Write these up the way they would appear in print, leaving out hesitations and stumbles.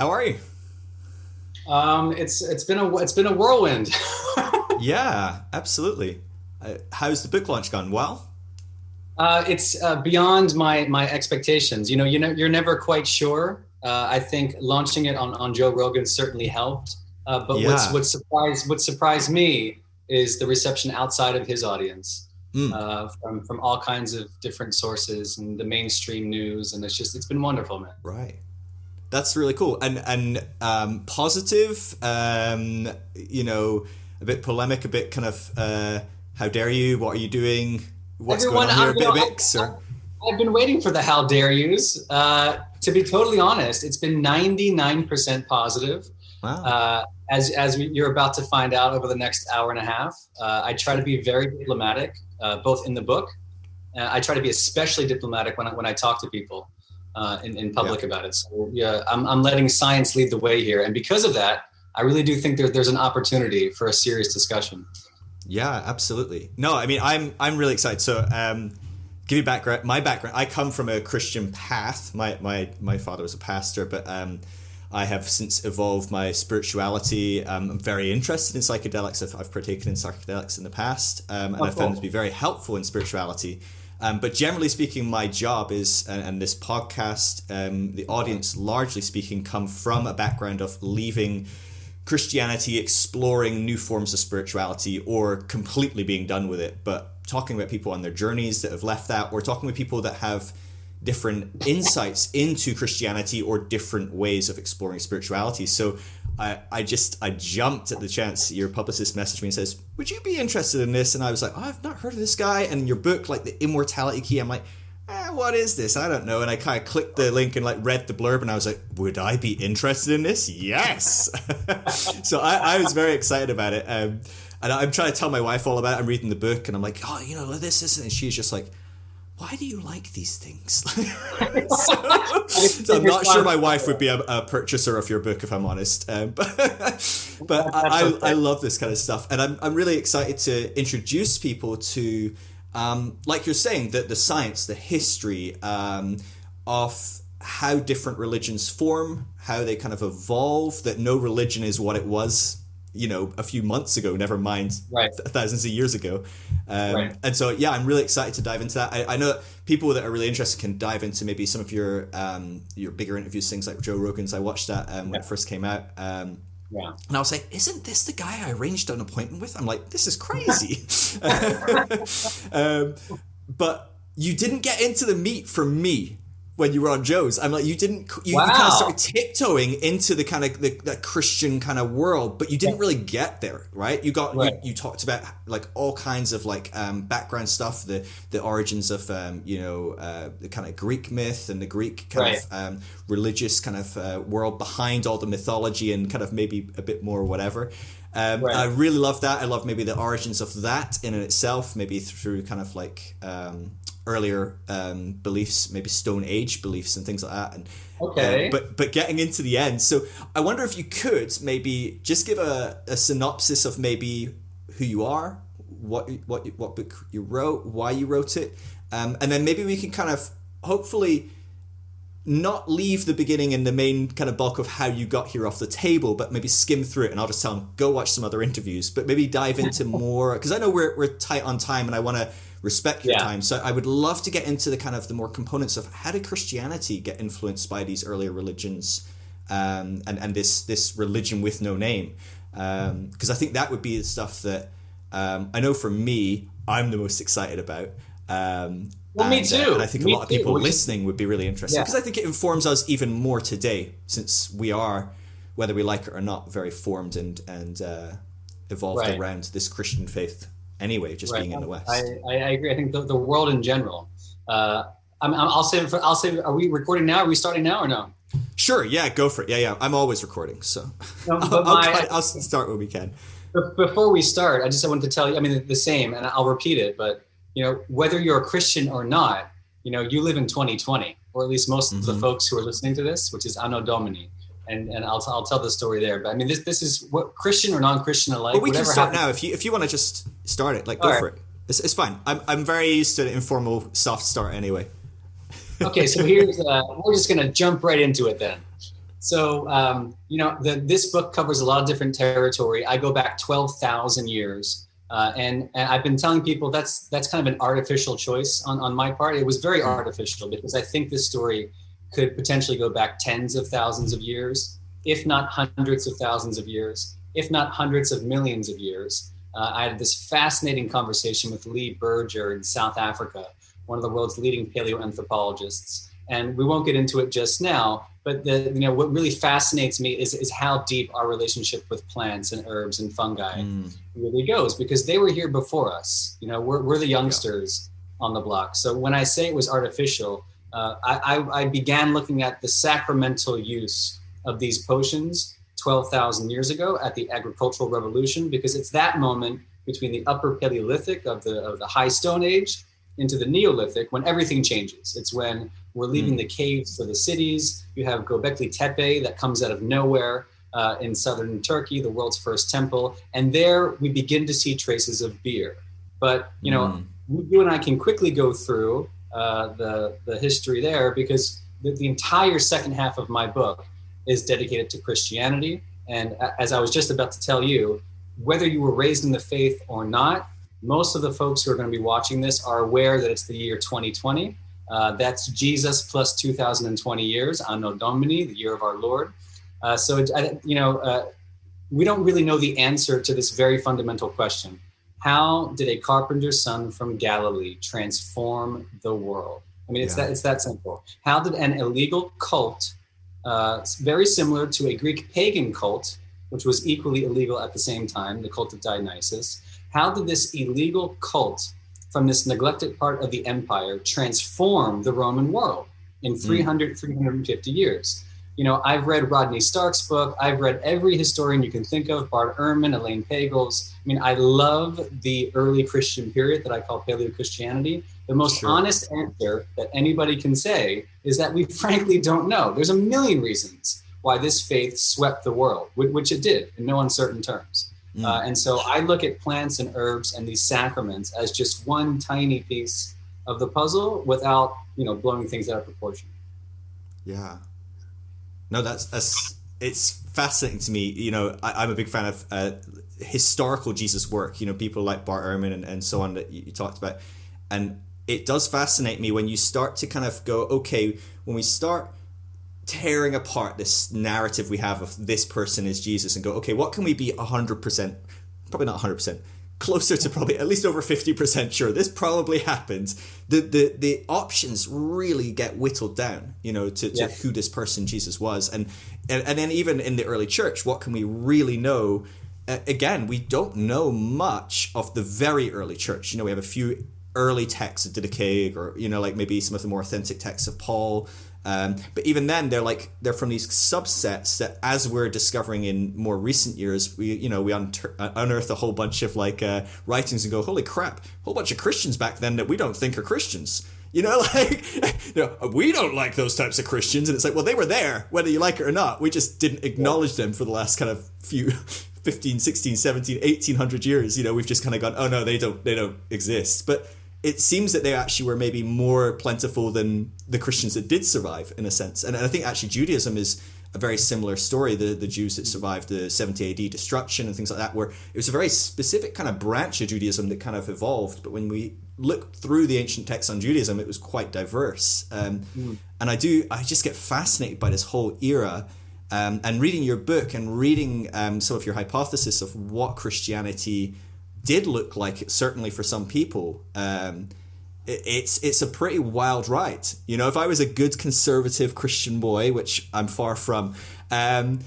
How are you? It's been a whirlwind. Yeah, absolutely. How's the book launch gone? Well? It's beyond my expectations. You're never quite sure. I think launching it on Joe Rogan certainly helped. But Yeah. what surprised me is the reception outside of his audience, Mm, from all kinds of different sources and the mainstream news, and it's been wonderful, man. right. That's really cool. And positive, a bit polemic, a bit kind of how dare you? What are you doing? What's going Everyone, on here? A bit of mix or I've been waiting for the how dare yous. To be totally honest, it's been 99% positive. wow. You're about to find out over the next hour and a half. I try to be very diplomatic, both in the book. I try to be especially diplomatic when I talk to people in Yeah. public about it. So yeah, I'm letting science lead the way here, and because of that, I really do think there's an opportunity for a serious discussion. Yeah, absolutely. No, I mean I'm really excited. So give you background. My background. I come from a Christian path. My father was a pastor, but I have since evolved my spirituality. I'm very interested in psychedelics. I've partaken in psychedelics in the past, and I found them to be very helpful in spirituality. But generally speaking, my job is, and this podcast, the audience largely speaking, come from a background of leaving Christianity, exploring new forms of spirituality, or completely being done with it, but talking about people on their journeys that have left that, or talking with people that have different insights into Christianity or different ways of exploring spirituality. So I jumped at the chance. Your publicist messaged me and says, would you be interested in this? And I was like, oh, I've not heard of this guy. And your book, like the Immortality Key, I'm like, what is this? I don't know. And I kind of clicked the link and like read the blurb, and I was like, would I be interested in this? Yes. So I was very excited about it. And I'm trying to tell my wife all about it. I'm reading the book and I'm like, oh, this, and she's just like, why do you like these things? So I'm not sure my wife would be a purchaser of your book, if I'm honest. But I love this kind of stuff. And I'm really excited to introduce people to, like you're saying, the science, the history of how different religions form, how they kind of evolve, that no religion is what it was a few months ago, never mind Right. thousands of years ago. Right. And so, yeah, I'm really excited to dive into that. I know that people that are really interested can dive into maybe some of your bigger interviews, things like Joe Rogan's. I watched that when it first came out. Yeah. And I was like, isn't this the guy I arranged an appointment with? I'm like, this is crazy. But you didn't get into the meat from me when you were on Joe's. I'm like, you didn't, you kind of started tiptoeing into the kind of the Christian kind of world, but you didn't really get there, right? You talked about like all kinds of like background stuff, the origins of the kind of Greek myth and the Greek kind of religious kind of world behind all the mythology, and kind of maybe a bit more whatever. I really love that. I love maybe the origins of that in itself, maybe through kind of like earlier beliefs, maybe Stone Age beliefs and things like that. And but getting into the end, so I wonder if you could maybe just give a synopsis of maybe who you are, what book you wrote, why you wrote it, and then maybe we can kind of hopefully not leave the beginning and the main kind of bulk of how you got here off the table, but maybe skim through it, and I'll just tell them, go watch some other interviews, but maybe dive into more, because I know we're tight on time and I want to respect your time. So I would love to get into the kind of the more components of how did Christianity get influenced by these earlier religions, and this religion with no name, because I think that would be the stuff that I know for me, I'm the most excited about. Me too. And I think a lot of people listening would be really interested, because I think it informs us even more today, since we are, whether we like it or not, very formed and evolved around this Christian faith anyway, just being in the West. I agree. I think the world in general. I'll save. Are we recording now? Are we starting now or no? Sure. Yeah. Go for it. Yeah. I'm always recording, so I'll start when we can. Before we start, I wanted to tell you. I mean, the same, and I'll repeat it, but. Whether you're a Christian or not, you live in 2020, or at least most of the folks who are listening to this, which is Anno Domini. And I'll tell the story there. But I mean, this is what Christian or non-Christian alike. But we can start now. If you want to just start it, go for it. It's fine. I'm very used to the informal soft start anyway. Okay, so here's we're just gonna jump right into it then. So, this book covers a lot of different territory. I go back 12,000 years. And I've been telling people that's kind of an artificial choice on my part. It was very artificial because I think this story could potentially go back tens of thousands of years, if not hundreds of thousands of years, if not hundreds of millions of years. I had this fascinating conversation with Lee Berger in South Africa, one of the world's leading paleoanthropologists. And we won't get into it just now, but what really fascinates me is how deep our relationship with plants and herbs and fungi really goes, because they were here before us. We're the youngsters on the block. So when I say it was artificial, I began looking at the sacramental use of these potions 12,000 years ago at the agricultural revolution, because it's that moment between the upper Paleolithic of the High Stone Age into the Neolithic when everything changes. It's when we're leaving the caves for the cities. You have Göbekli Tepe that comes out of nowhere in southern Turkey, the world's first temple. And there we begin to see traces of beer. But, you and I can quickly go through the history there, because the entire second half of my book is dedicated to Christianity. And as I was just about to tell you, whether you were raised in the faith or not, most of the folks who are going to be watching this are aware that it's the year 2020. That's Jesus plus 2020 years, Anno Domini, the year of our Lord. We don't really know the answer to this very fundamental question. How did a carpenter's son from Galilee transform the world? I mean, it's that simple. How did an illegal cult, very similar to a Greek pagan cult, which was equally illegal at the same time, the cult of Dionysus, how did this illegal cult from this neglected part of the empire transform the Roman world in 350 years? I've read Rodney Stark's book. I've read every historian you can think of, Bart Ehrman, Elaine Pagels. I mean, I love the early Christian period that I call Paleo-Christianity. The most honest answer that anybody can say is that we frankly don't know. There's a million reasons why this faith swept the world, which it did in no uncertain terms. And so I look at plants and herbs and these sacraments as just one tiny piece of the puzzle without, blowing things out of proportion. Yeah. No, it's fascinating to me. I'm a big fan of historical Jesus work, people like Bart Ehrman and so on that you talked about. And it does fascinate me when you start to kind of go, okay, when we start tearing apart this narrative we have of this person is Jesus and go, okay, what can we be 100%, probably not 100%, closer to probably at least over 50% sure this probably happened. The options really get whittled down, to who this person Jesus was. And then even in the early church, what can we really know? Again, we don't know much of the very early church. We have a few early texts of Didache, or, like maybe some of the more authentic texts of Paul. But even then, they're from these subsets that, as we're discovering in more recent years, we unearth a whole bunch of writings and go, holy crap, a whole bunch of Christians back then that we don't think are Christians. We don't like those types of Christians, and it's like, well, they were there, whether you like it or not. We just didn't acknowledge them for the last kind of few 15, 16, 17, 1800 years. We've just kind of gone, oh no, they don't exist. But it seems that they actually were maybe more plentiful than the Christians that did survive, in a sense. And I think actually Judaism is a very similar story. The Jews that survived the 70 AD destruction and things like that, where it was a very specific kind of branch of Judaism that kind of evolved. But when we look through the ancient texts on Judaism, it was quite diverse. And I just get fascinated by this whole era. And reading your book and reading some of your hypothesis of what Christianity did look like, certainly for some people, it's a pretty wild ride. If I was a good conservative Christian boy, which I'm far from, I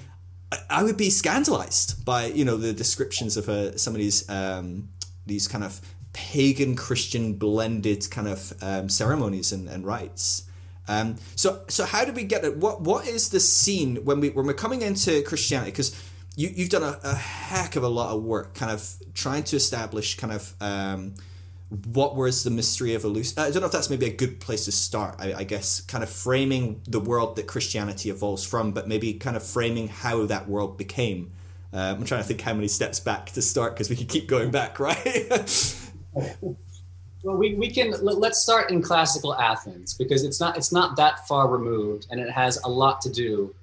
would be scandalized by the descriptions of some of these kind of pagan Christian blended kind of ceremonies and rites. So how do we get it? What is the scene when we're coming into Christianity? Because you've done a heck of a lot of work kind of trying to establish kind of what was the mystery of Eleusis. I don't know if that's maybe a good place to start, I guess, kind of framing the world that Christianity evolves from, but maybe kind of framing how that world became. I'm trying to think how many steps back to start, because we can keep going back, right? Well, let's start in classical Athens, because it's not that far removed, and it has a lot to do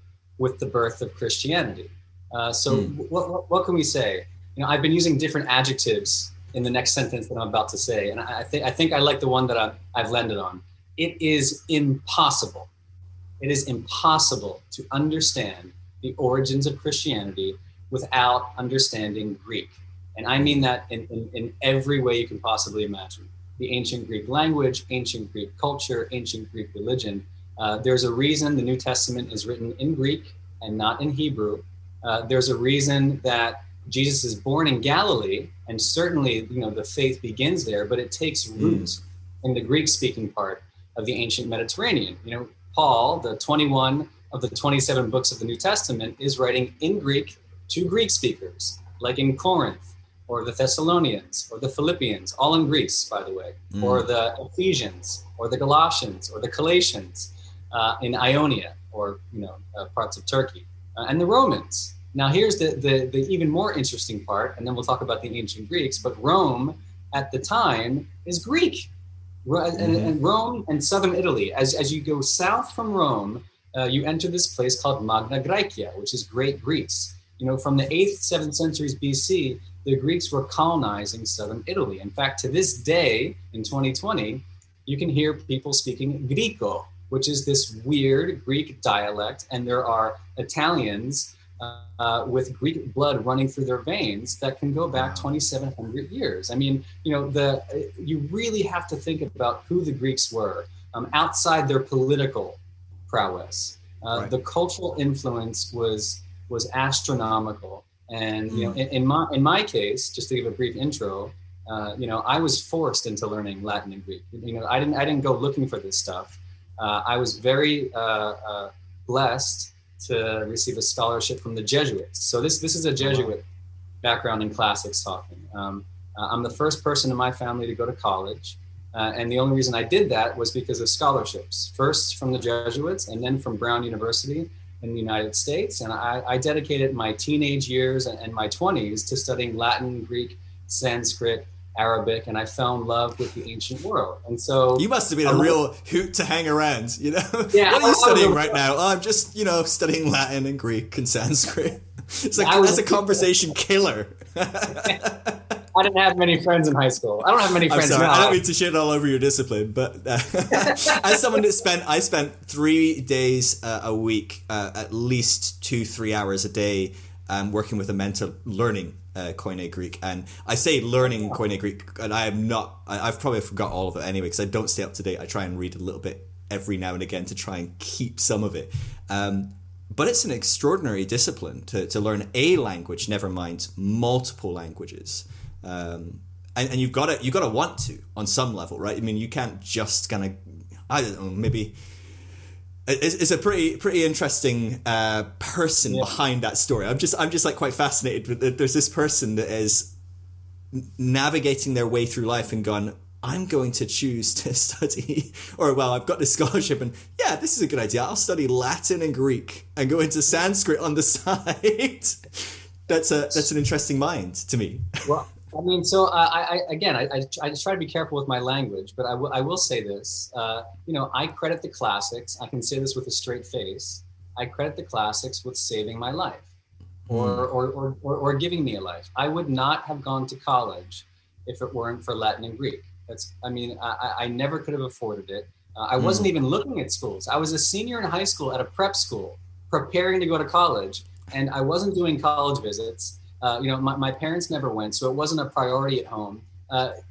with the birth of Christianity. What can we say? I've been using different adjectives in the next sentence that I'm about to say, and I think I like the one that I've landed on. It is impossible. It is impossible to understand the origins of Christianity without understanding Greek. And I mean that in every way you can possibly imagine. The ancient Greek language, ancient Greek culture, ancient Greek religion. There's a reason the New Testament is written in Greek and not in Hebrew. There's a reason that Jesus is born in Galilee, and certainly, the faith begins there, but it takes root in the Greek-speaking part of the ancient Mediterranean. Paul, the 21 of the 27 books of the New Testament, is writing in Greek to Greek speakers, like in Corinth, or the Thessalonians, or the Philippians, all in Greece, by the way, or the Ephesians, or the Galatians, or the Galatians in Ionia, or parts of Turkey, and the Romans. Now here's the even more interesting part, and then we'll talk about the ancient Greeks, but Rome at the time is Greek. And Rome and southern Italy, as you go south from Rome, you enter this place called Magna Graecia, which is Great Greece. From the 8th, 7th centuries BC, the Greeks were colonizing southern Italy. In fact, to this day, in 2020, you can hear people speaking Greco, which is this weird Greek dialect, and there are Italians with Greek blood running through their veins that can go back 2,700 years. I mean, you really have to think about who the Greeks were outside their political prowess. The cultural influence was astronomical, and in my case, just to give a brief intro, I was forced into learning Latin and Greek. I didn't go looking for this stuff. I was very blessed to receive a scholarship from the Jesuits. So this is a Jesuit background in classics talking. I'm the first person in my family to go to college. And the only reason I did that was because of scholarships, first from the Jesuits and then from Brown University in the United States. And I dedicated my teenage years and my 20s to studying Latin, Greek, Sanskrit, Arabic, and I fell in love with the ancient world. And so you must have been a real hoot to hang around, Yeah, what are you studying right now? Oh, I'm just, studying Latin and Greek and Sanskrit. It's like that's a conversation killer. I didn't have many friends in high school. I don't have many friends now. I don't mean to shit all over your discipline, but as someone that I spent 3 days a week, at least 2-3 hours a day, working with a mentor learning Koine Greek. And I say learning Koine Greek, and I've probably forgot all of it anyway, because I don't stay up to date. I try and read a little bit every now and again to try and keep some of it. But it's an extraordinary discipline to learn a language, never mind multiple languages. And you've got to want to on some level, right? I mean, you can't just kind of, I don't know, maybe it's a pretty interesting person behind that story. I'm just like quite fascinated with it. There's this person that is navigating their way through life and gone, I'm going to choose to study, I've got this scholarship and this is a good idea. I'll study Latin and Greek and go into Sanskrit on the side. That's an interesting mind to me. Well, I mean, so I try to be careful with my language, but I will say this. I credit the classics. I can say this with a straight face. I credit the classics with saving my life, or giving me a life. I would not have gone to college if it weren't for Latin and Greek. I never could have afforded it. I wasn't even looking at schools. I was a senior in high school at a prep school, preparing to go to college, and I wasn't doing college visits. My parents never went, so it wasn't a priority at home.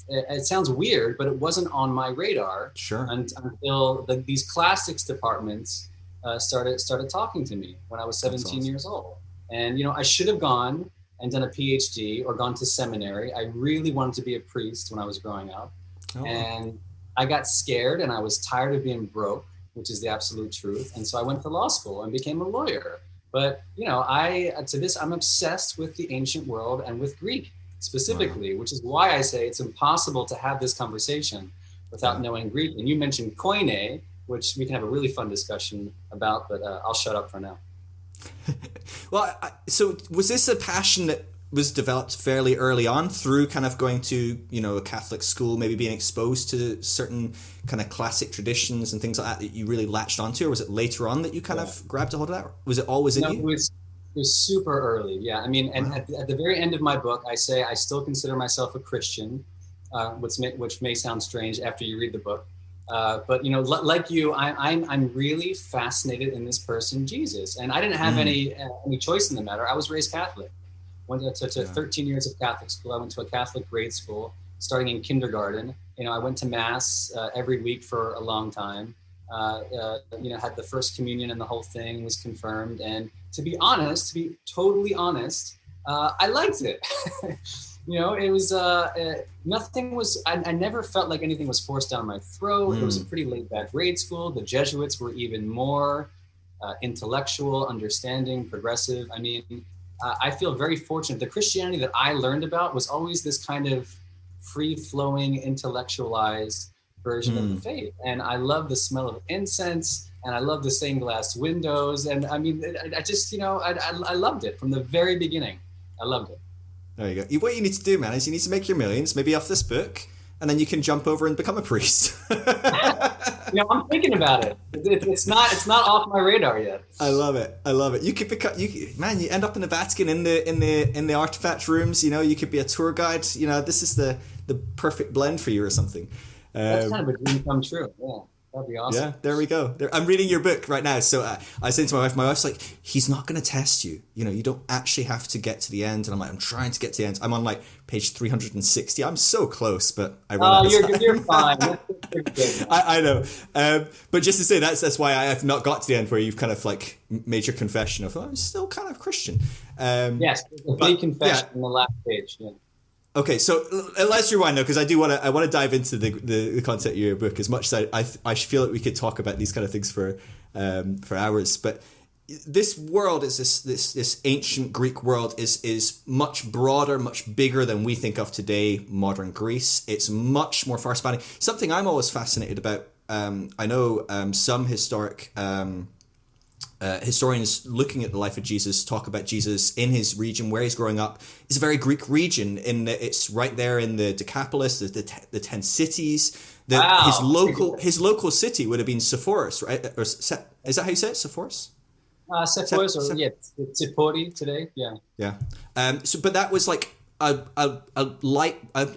It sounds weird, but it wasn't on my radar until these classics departments started talking to me when I was 17 years old. And, I should have gone and done a PhD or gone to seminary. I really wanted to be a priest when I was growing up. And I got scared and I was tired of being broke, which is the absolute truth. And so I went to law school and became a lawyer. But, I'm obsessed with the ancient world and with Greek specifically, which is why I say it's impossible to have this conversation without knowing Greek. And you mentioned Koine, which we can have a really fun discussion about, but I'll shut up for now. Well, so was this a passion that was developed fairly early on through kind of going to, you know, a Catholic school, maybe being exposed to certain kind of classic traditions and things like that you really latched onto, or was it later on that you kind of grabbed a hold of that? Was it always in you? It was super early. Yeah. I mean, and at the very end of my book, I say I still consider myself a Christian, which may sound strange after you read the book. But, you know, like you, I'm really fascinated in this person, Jesus. And I didn't have any choice in the matter. I was raised Catholic. Went to 13 years of Catholic school. I went to a Catholic grade school, starting in kindergarten. You know, I went to Mass every week for a long time. You know, had the first communion and the whole thing, was confirmed. And to be totally honest, I liked it. You know, it was, nothing was, I never felt like anything was forced down my throat. It was a pretty laid back grade school. The Jesuits were even more intellectual, understanding, progressive. I mean, I feel very fortunate. The Christianity that I learned about was always this kind of free-flowing, intellectualized version of the faith. And I love the smell of incense, and I love the stained glass windows. And I mean, I just, you know, I loved it from the very beginning. I loved it. There you go. What you need to do, man, is you need to make your millions, maybe off this book, and then you can jump over and become a priest. You know, I'm thinking about it. It's not off my radar yet. I love it. You could become, you end up in the Vatican in the artifact rooms. You know, you could be a tour guide. You know, this is the perfect blend for you or something. That's kind of a dream come true. Yeah. That'd be awesome. Yeah, there we go. I'm reading your book right now. So I say to my wife's like, he's not going to test you. You know, you don't actually have to get to the end. And I'm like, I'm trying to get to the end. I'm on like page 360. I'm so close, but I run you're fine. I know. But just to say, that's why I have not got to the end where you've kind of like made your confession of, I'm still kind of Christian. Yes, there's a big confession in the last page. Yeah. Okay, so let's rewind now, because I want to dive into the content of your book as much as I feel like we could talk about these kind of things for hours. But this world is this ancient Greek world is much broader, much bigger than we think of today. Modern Greece, it's much more far spanning. Something I'm always fascinated about. I know some historians looking at the life of Jesus talk about Jesus in his region where he's growing up. It's a very Greek region in that it's right there in the Decapolis, the 10 cities. Wow. His local city would have been Sepphoris, right? Or is that how you say it? Sepphoris? Sepphoris, Tsipori today. Yeah. Yeah. But that was like a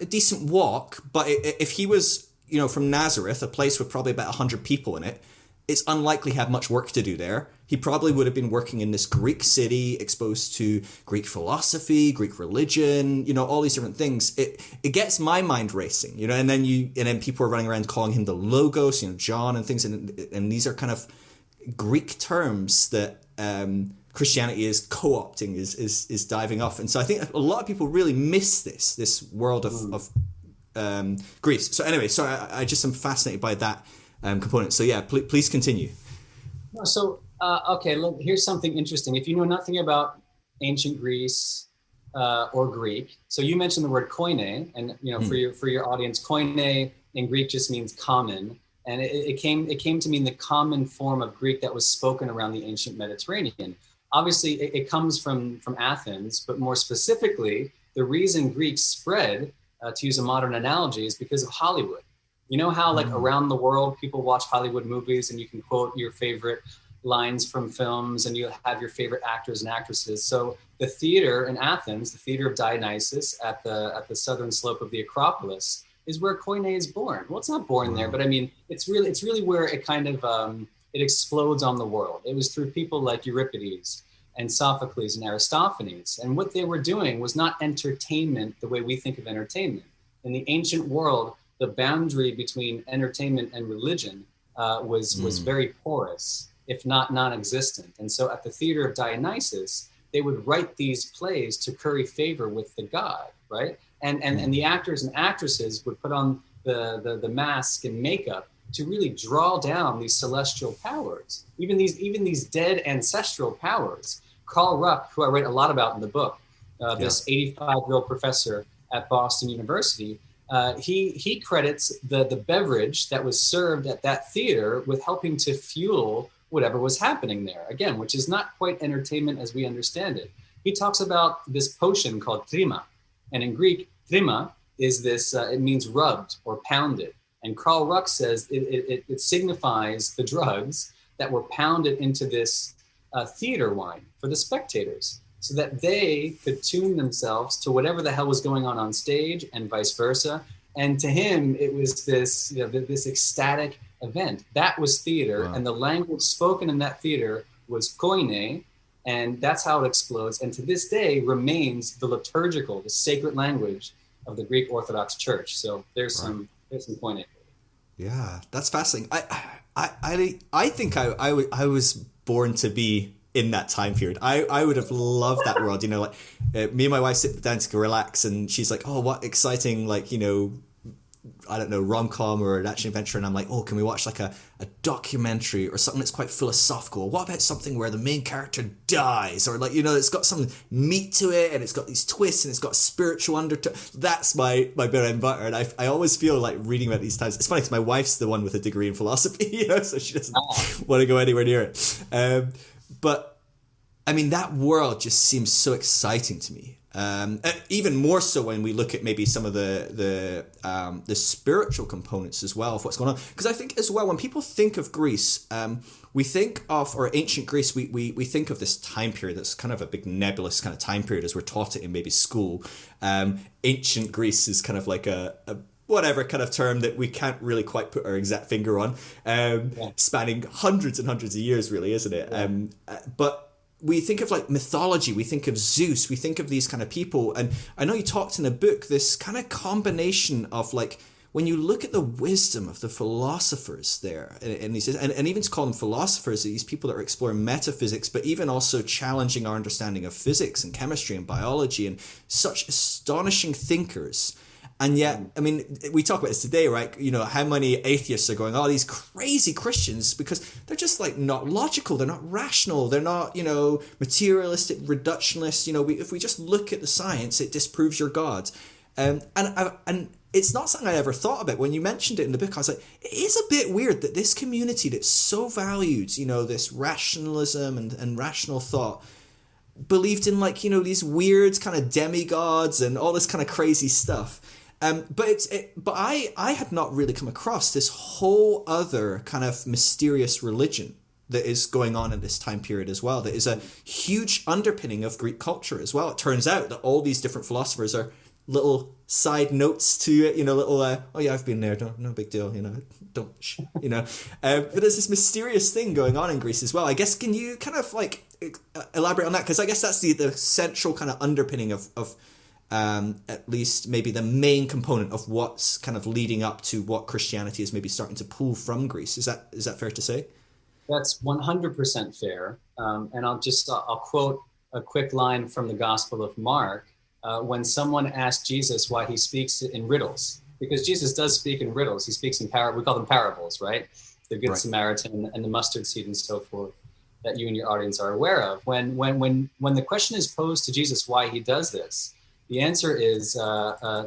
decent walk. But if he was, you know, from Nazareth, a place with probably about 100 people in it, it's unlikely to have much work to do there. He probably would have been working in this Greek city, exposed to Greek philosophy, Greek religion, you know, all these different things. It gets my mind racing, you know, and then people are running around calling him the Logos, you know, John and things, and these are kind of Greek terms that Christianity is co-opting, is diving off. And so I think a lot of people really miss this world of Greece. So anyway, I just am fascinated by that component. So yeah, please continue. So okay, look, here's something interesting. If you know nothing about ancient Greece or Greek, so you mentioned the word koine, and you know, for your audience, koine in Greek just means common, and it came to mean the common form of Greek that was spoken around the ancient Mediterranean. Obviously, it comes from Athens, but more specifically, the reason Greek spread, to use a modern analogy, is because of Hollywood. You know how like around the world, people watch Hollywood movies and you can quote your favorite lines from films and you'll have your favorite actors and actresses. So the theater in Athens, the theater of Dionysus at the southern slope of the Acropolis, is where koine is born. Well, it's not born there, but I mean, it's really where it kind of, it explodes on the world. It was through people like Euripides and Sophocles and Aristophanes. And what they were doing was not entertainment the way we think of entertainment. In the ancient world, the boundary between entertainment and religion was very porous, if not non-existent. And so at the theater of Dionysus, they would write these plays to curry favor with the god, right? And the actors and actresses would put on the mask and makeup to really draw down these celestial powers, even these dead ancestral powers. Carl Ruck, who I write a lot about in the book, this 85-year-old professor at Boston University, he credits the beverage that was served at that theater with helping to fuel whatever was happening there, again, which is not quite entertainment as we understand it. he talks about this potion called trima. And in Greek, trima is this, it means rubbed or pounded. And Karl Ruck says it signifies the drugs that were pounded into this theater wine for the spectators, so that they could tune themselves to whatever the hell was going on stage, and vice versa. And to him, it was this, this ecstatic event. That was theater, wow. And the language spoken in that theater was koine, and that's how it explodes. And to this day remains the liturgical, the sacred language of the Greek Orthodox Church. So there's some koine. Yeah, that's fascinating. I think I was born to be in that time period. I would have loved that world, me and my wife sit down to go relax, and she's like, oh, what exciting, I don't know, rom-com or an action adventure, and I'm like, oh, can we watch like a documentary or something that's quite philosophical? What about something where the main character dies, or it's got some meat to it, and it's got these twists, and it's got spiritual undertone? That's my bread and butter, and I always feel like reading about these times. It's funny because my wife's the one with a degree in philosophy, so she doesn't want to go anywhere near it. But I mean, that world just seems so exciting to me. Even more so when we look at maybe some of the spiritual components as well of what's going on. Because I think as well, when people think of Greece, we think of, or ancient Greece, we think of this time period that's kind of a big nebulous kind of time period as we're taught it in maybe school. Ancient Greece is kind of like a whatever kind of term that we can't really quite put our exact finger on, spanning hundreds and hundreds of years, really, isn't it? Yeah. But we think of like mythology, we think of Zeus, we think of these kind of people. And I know you talked in a book, this kind of combination of like, when you look at the wisdom of the philosophers there, and even to call them philosophers, these people that are exploring metaphysics, but even also challenging our understanding of physics and chemistry and biology, and such astonishing thinkers. And yet, I mean, we talk about this today, right? How many atheists are going, oh, these crazy Christians, because they're just like not logical. They're not rational. They're not, materialistic, reductionist. If we just look at the science, it disproves your God. And it's not something I ever thought about. When you mentioned it in the book, I was like, it is a bit weird that this community that so valued, this rationalism and rational thought, believed in these weird kind of demigods and all this kind of crazy stuff. But I had not really come across this whole other kind of mysterious religion that is going on in this time period as well. That is a huge underpinning of Greek culture as well. It turns out that all these different philosophers are little side notes to it, little, oh yeah, I've been there, no big deal, but there's this mysterious thing going on in Greece as well. I guess, can you kind of elaborate on that? Because I guess that's the central kind of underpinning of at least maybe the main component of what's kind of leading up to what Christianity is maybe starting to pull from Greece. Is that fair to say? That's 100% fair. And I'll quote a quick line from the Gospel of Mark, when someone asked Jesus why he speaks in riddles, because Jesus does speak in riddles. He speaks in we call them parables, right? The Good Samaritan and the mustard seed and so forth, that you and your audience are aware of. When the question is posed to Jesus why he does this, the answer is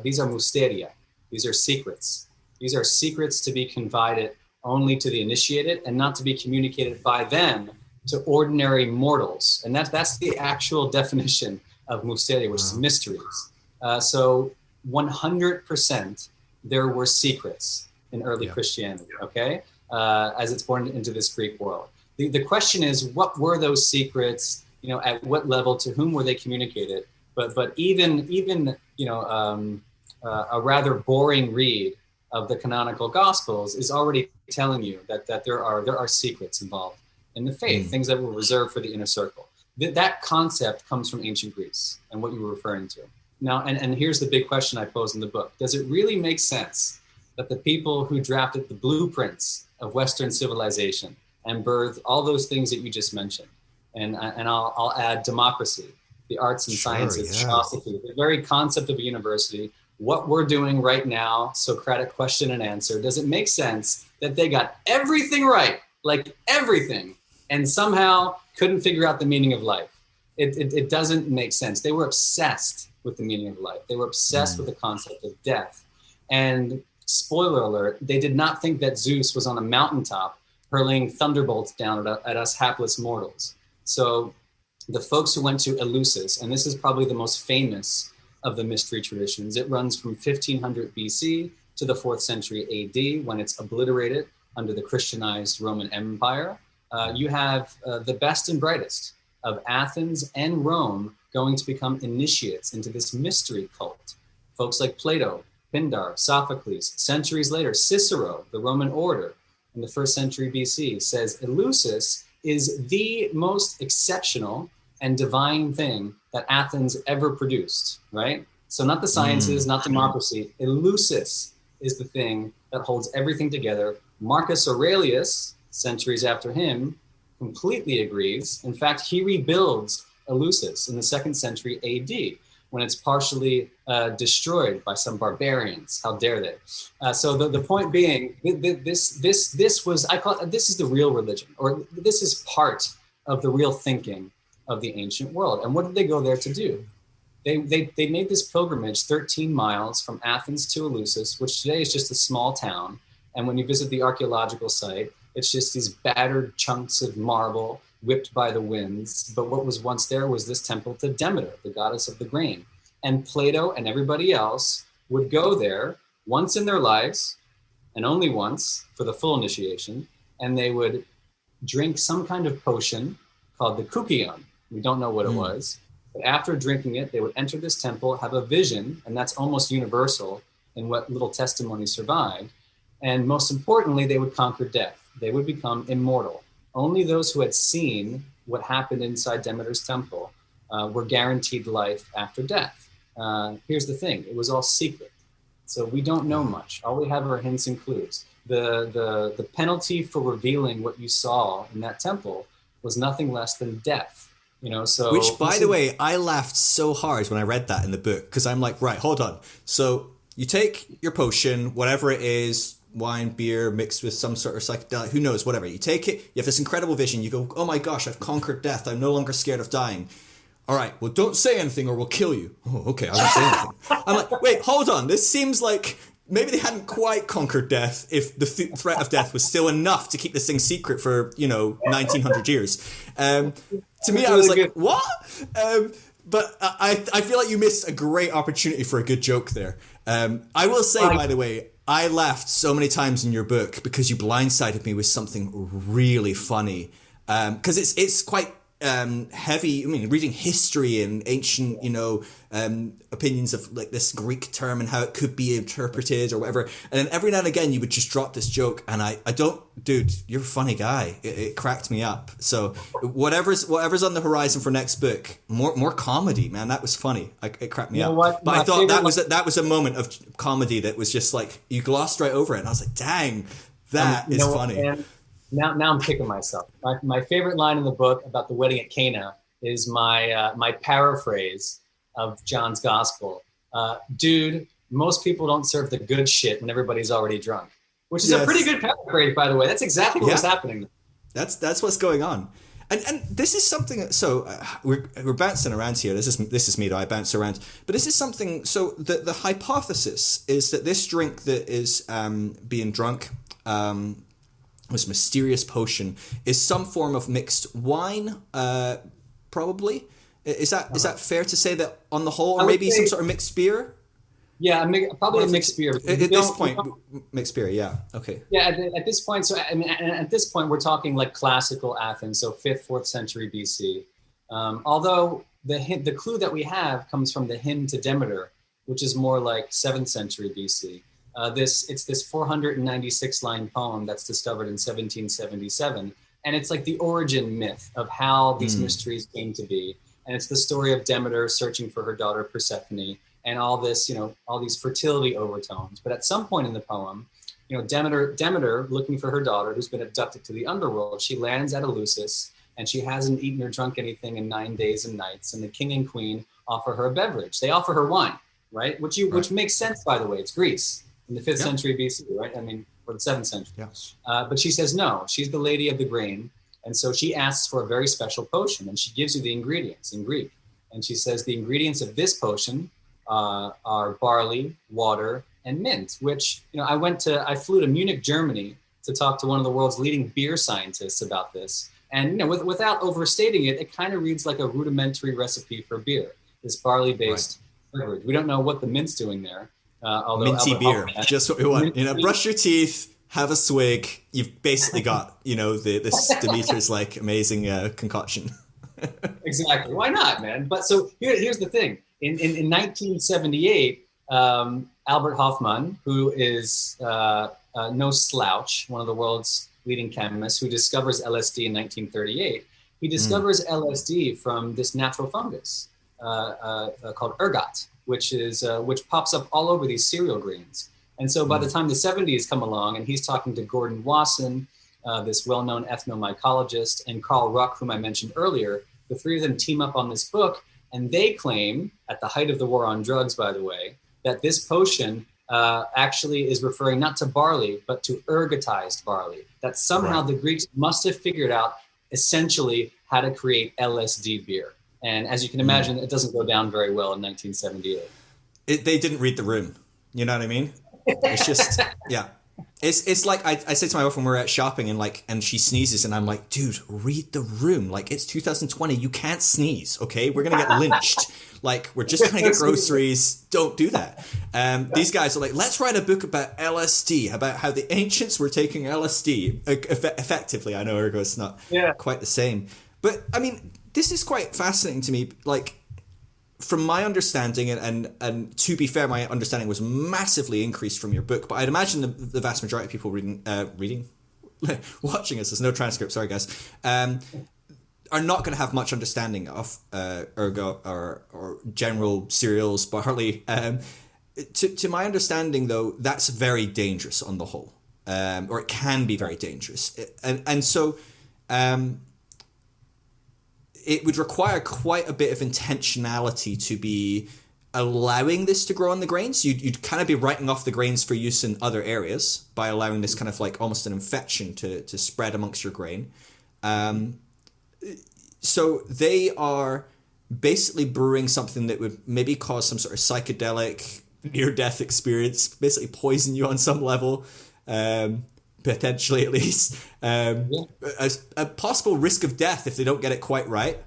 these are mysteria. These are secrets. These are secrets to be confided only to the initiated, and not to be communicated by them to ordinary mortals. And that's the actual definition of mysteria, which is mysteries. So 100% there were secrets in early Christianity, okay? As it's born into this Greek world. The question is, what were those secrets? At what level, to whom were they communicated? But even a rather boring read of the canonical Gospels is already telling you that there are secrets involved in the faith, things that were reserved for the inner circle. That concept comes from ancient Greece and what you were referring to. Now, and here's the big question I pose in the book. Does it really make sense that the people who drafted the blueprints of Western civilization and birthed all those things that you just mentioned, and I'll add democracy, the arts and sciences, philosophy, the very concept of a university, what we're doing right now, Socratic question and answer, does it make sense that they got everything right, like everything, and somehow couldn't figure out the meaning of life? It doesn't make sense. They were obsessed with the meaning of life. They were obsessed with the concept of death. And spoiler alert, they did not think that Zeus was on a mountaintop hurling thunderbolts down at us hapless mortals. So the folks who went to Eleusis, and this is probably the most famous of the mystery traditions. It runs from 1500 BC to the 4th century AD, when it's obliterated under the Christianized Roman Empire. You have the best and brightest of Athens and Rome going to become initiates into this mystery cult. Folks like Plato, Pindar, Sophocles. Centuries later, Cicero, the Roman orator in the 1st century BC, says Eleusis is the most exceptional and divine thing that Athens ever produced, right? So not the sciences, not democracy. Eleusis is the thing that holds everything together. Marcus Aurelius, centuries after him, completely agrees. In fact, he rebuilds Eleusis in the 2nd century AD, when it's partially destroyed by some barbarians. How dare they? So the point being, this was, I call it, this is the real religion, or this is part of the real thinking of the ancient world. And what did they go there to do? They made this pilgrimage 13 miles from Athens to Eleusis, which today is just a small town. And when you visit the archaeological site, it's just these battered chunks of marble whipped by the winds. But what was once there was this temple to Demeter, the goddess of the grain. And Plato and everybody else would go there once in their lives, and only once for the full initiation. And they would drink some kind of potion called the Kukion. We don't know what it was. But after drinking it, they would enter this temple, have a vision, and that's almost universal in what little testimony survived. And most importantly, they would conquer death. They would become immortal. Only those who had seen what happened inside Demeter's temple were guaranteed life after death. Here's the thing, it was all secret. So we don't know much. All we have are hints and clues. The penalty for revealing what you saw in that temple was nothing less than death. You know, so which, by the way, I laughed so hard when I read that in the book, because I'm like, right, hold on. So you take your potion, whatever it is, wine, beer, mixed with some sort of psychedelic, who knows, whatever. You take it, you have this incredible vision. You go, oh my gosh, I've conquered death. I'm no longer scared of dying. All right, well, don't say anything or we'll kill you. Oh, okay, I won't say anything. I'm like, wait, hold on. This seems like maybe they hadn't quite conquered death if the threat of death was still enough to keep this thing secret for, 1900 years. To me, I was like, what? But I feel like you missed a great opportunity for a good joke there. I will say, by the way, I laughed so many times in your book because you blindsided me with something really funny. Because it's quite heavy. I mean, reading history and ancient, opinions of like this Greek term and how it could be interpreted or whatever. And then every now and again, you would just drop this joke, and I don't, dude, you're a funny guy. It cracked me up. So whatever's on the horizon for next book, more comedy, man. That was funny. It cracked me up. What? But I thought that was a moment of comedy that was just like you glossed right over it, and I was like, dang, that is funny. Man? Now I'm kicking myself. My favorite line in the book about the wedding at Cana is my paraphrase of John's Gospel. Dude, most people don't serve the good shit when everybody's already drunk, which is a pretty good paraphrase, by the way. That's exactly what was happening. That's what's going on. And this is something. So we're bouncing around here. This is me though. I bounce around. But this is something. So the hypothesis is that this drink that is being drunk. This mysterious potion is some form of mixed wine, probably. Is that fair to say that on the whole, or maybe some sort of mixed beer? Yeah, probably a mixed beer. At this point, mixed beer, yeah, okay. Yeah, at this point, so I mean, at this point, we're talking like classical Athens, so 5th, 4th century BC. Although the clue that we have comes from the hymn to Demeter, which is more like 7th century BC. It's this 496 line poem that's discovered in 1777. And it's like the origin myth of how these mysteries came to be. And it's the story of Demeter searching for her daughter Persephone and all this, all these fertility overtones. But at some point in the poem, Demeter looking for her daughter who's been abducted to the underworld, she lands at Eleusis and she hasn't eaten or drunk anything in 9 days and nights. And the king and queen offer her a beverage. They offer her wine, right? Which makes sense, by the way. It's Greece. In the 5th century BC, right? I mean, or the 7th century. Yeah. But she says no, she's the lady of the grain. And so she asks for a very special potion and she gives you the ingredients in Greek. And she says the ingredients of this potion are barley, water, and mint, which, I flew to Munich, Germany to talk to one of the world's leading beer scientists about this. And without overstating it, it kind of reads like a rudimentary recipe for beer. This barley-based beverage. We don't know what the mint's doing there. Minty beer, just what we want. Brush your teeth, have a swig. You've basically got this Demeter's like amazing concoction. Exactly. Why not, man? But so here's the thing. In 1978, Albert Hofmann, who is no slouch, one of the world's leading chemists, who discovers LSD in 1938, he discovers LSD from this natural fungus called ergot, which pops up all over these cereal grains. And so by the time the 70s come along, and he's talking to Gordon Wasson, this well-known ethnomycologist, and Carl Ruck, whom I mentioned earlier, the three of them team up on this book, and they claim, at the height of the war on drugs, by the way, that this potion actually is referring not to barley, but to ergotized barley. That somehow the Greeks must have figured out essentially how to create LSD beer. And as you can imagine, it doesn't go down very well in 1978. They didn't read the room. You know what I mean? It's just, yeah. It's like I say to my wife when we're out shopping and she sneezes and I'm like, dude, read the room. Like, it's 2020. You can't sneeze, okay? We're going to get lynched. Like, we're just trying to get groceries. Don't do that. These guys are like, let's write a book about LSD, about how the ancients were taking LSD effectively. I know, ergo, it's not quite the same. But, I mean, this is quite fascinating to me. Like, from my understanding, and to be fair, my understanding was massively increased from your book, but I'd imagine the vast majority of people watching us, there's no transcript, sorry guys, are not going to have much understanding of ergot or general cereals, barley. To my understanding, though, that's very dangerous on the whole, or it can be very dangerous. And so... it would require quite a bit of intentionality to be allowing this to grow on the grains. You'd kind of be writing off the grains for use in other areas by allowing this kind of like almost an infection to spread amongst your grain. So they are basically brewing something that would maybe cause some sort of psychedelic near-death experience, basically poison you on some level, potentially at least. A possible risk of death if they don't get it quite right.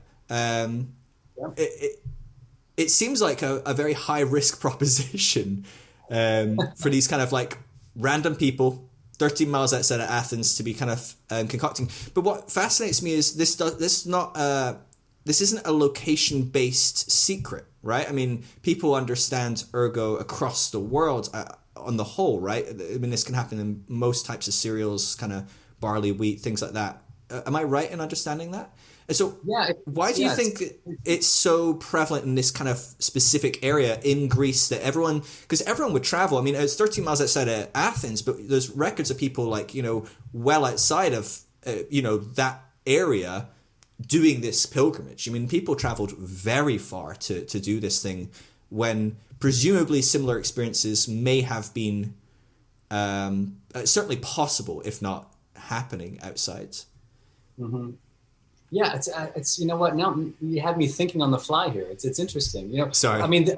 It seems like a very high risk proposition for these kind of like random people 13 miles outside of Athens to be kind of concocting. But what fascinates me is this isn't a location based secret, right? I mean, people understand ergo across the world. On the whole, right? I mean, this can happen in most types of cereals, kind of barley, wheat, things like that. Am I right in understanding that? And so why do you think it's so prevalent in this kind of specific area in Greece that because everyone would travel. I mean, it's 13 miles outside of Athens, but there's records of people like, well outside of, that area doing this pilgrimage. I mean, people traveled very far to do this thing when presumably similar experiences may have been certainly possible, if not happening outside. Mm-hmm. Yeah, it's you know what? Now you have me thinking on the fly here. It's interesting. Sorry. I mean,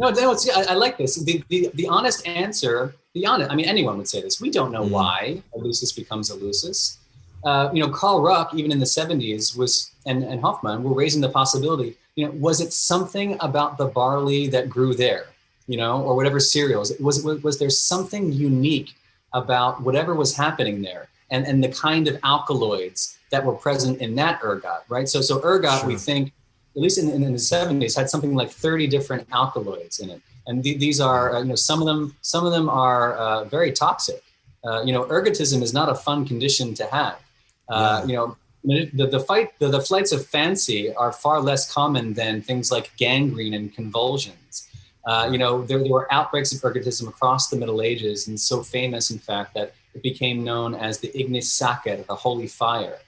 I like this. The honest answer. I mean, anyone would say this. We don't know why Eleusis becomes Eleusis. Carl Ruck, even in the 70s, and Hoffman were raising the possibility. Was it something about the barley that grew there? Or whatever cereals. Was there something unique about whatever was happening there, and the kind of alkaloids that were present in that ergot, right? So ergot, we think, at least in the 70s, had something like 30 different alkaloids in it, and these are, some of them are very toxic. Ergotism is not a fun condition to have. The flights of fancy are far less common than things like gangrene and convulsions. There were outbreaks of ergotism across the Middle Ages, and so famous, in fact, that it became known as the Ignis Sacer, the holy fire.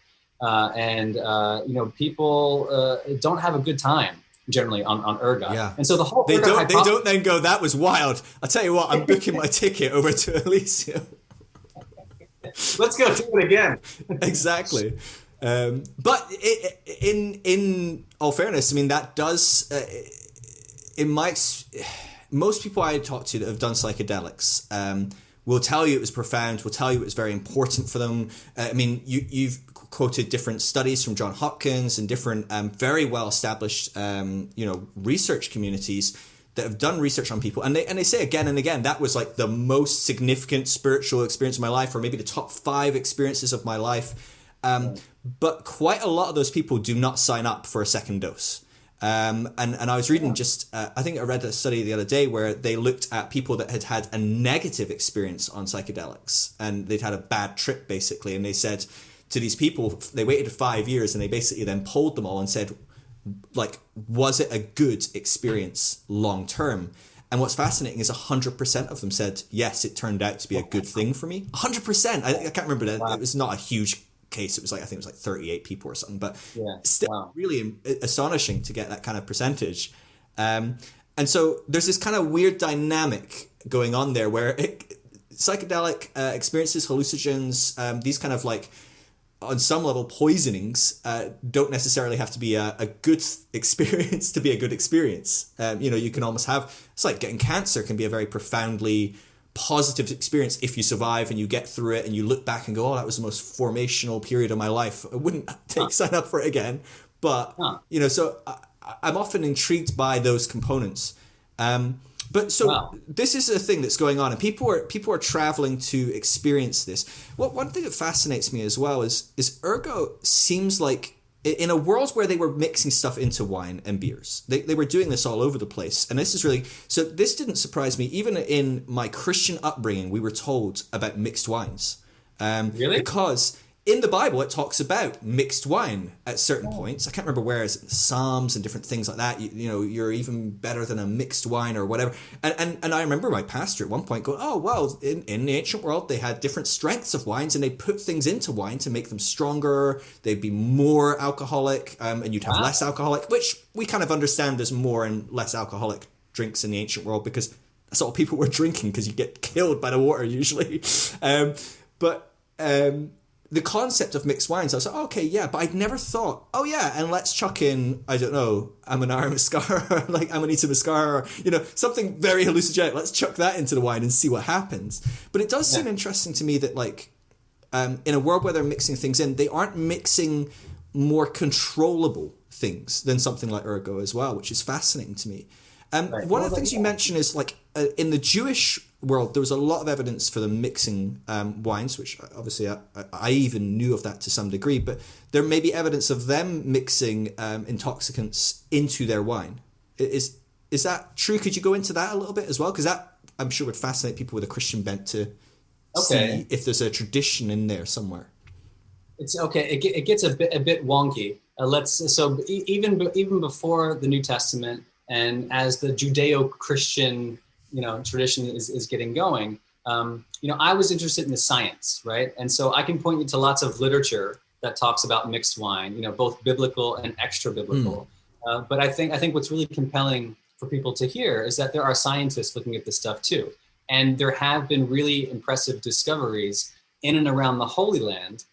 People don't have a good time generally on ergot. Yeah. And so the whole they don't then go, that was wild. I'll tell you what, I'm booking my ticket over to Elysium. Let's go do it again. Exactly. But in all fairness, I mean, that does, most people I talk to that have done psychedelics will tell you it was profound, will tell you it was very important for them. I mean, you've quoted different studies from John Hopkins and different very well established research communities that have done research on people, and they say again and again that was like the most significant spiritual experience of my life, or maybe the top 5 experiences of my life. But quite a lot of those people do not sign up for a second dose. And I was reading I think I read a study the other day where they looked at people that had had a negative experience on psychedelics, and they'd had a bad trip basically, and they said to these people, they waited 5 years and they basically then polled them all and said, like, was it a good experience long term? And what's fascinating is 100% of them said, yes, it turned out to be a good thing for me. 100%. I can't remember that. Wow. It was not a huge case. It was like, I think it was like 38 people or something, but still really astonishing to get that kind of percentage. And so there's this kind of weird dynamic going on there where psychedelic experiences, hallucinogens, these kind of like, on some level, poisonings don't necessarily have to be a good experience to be a good experience. You can almost have, it's like getting cancer can be a very profoundly positive experience if you survive and you get through it and you look back and go, oh, that was the most formational period of my life. I wouldn't sign up for it again. But, so I'm often intrigued by those components. This is a thing that's going on, and people are traveling to experience this. One thing that fascinates me as well is Ergo seems like, in a world where they were mixing stuff into wine and beers, they were doing this all over the place. And this is really, so this didn't surprise me. Even in my Christian upbringing, we were told about mixed wines. Really? Because in the Bible, it talks about mixed wine at certain points. I can't remember where, is it Psalms and different things like that. You're even better than a mixed wine or whatever. And I remember my pastor at one point going, oh, well, in the ancient world, they had different strengths of wines and they put things into wine to make them stronger. They'd be more alcoholic and you'd have less alcoholic, which we kind of understand there's more and less alcoholic drinks in the ancient world because that's all people were drinking because you get killed by the water usually. The concept of mixed wines, I was like, okay, yeah, but I'd never thought, oh yeah, and let's chuck in, I don't know, Amanara Muscara, like Amanita Muscara, or, something very hallucinogenic. Let's chuck that into the wine and see what happens. But it does seem interesting to me that, like, in a world where they're mixing things in, they aren't mixing more controllable things than something like Ergo as well, which is fascinating to me. One of the things you mentioned is, like, in the Jewish world, there was a lot of evidence for them mixing wines, which obviously I even knew of that to some degree, but there may be evidence of them mixing intoxicants into their wine. Is that true? Could you go into that a little bit as well? Because that, I'm sure, would fascinate people with a Christian bent to see if there's a tradition in there somewhere. It's okay. It gets a bit wonky. Even before the New Testament, and as the Judeo-Christian tradition is getting going, I was interested in the science, right? And so I can point you to lots of literature that talks about mixed wine, both biblical and extra biblical. But I think what's really compelling for people to hear is that there are scientists looking at this stuff too. And there have been really impressive discoveries in and around the Holy Land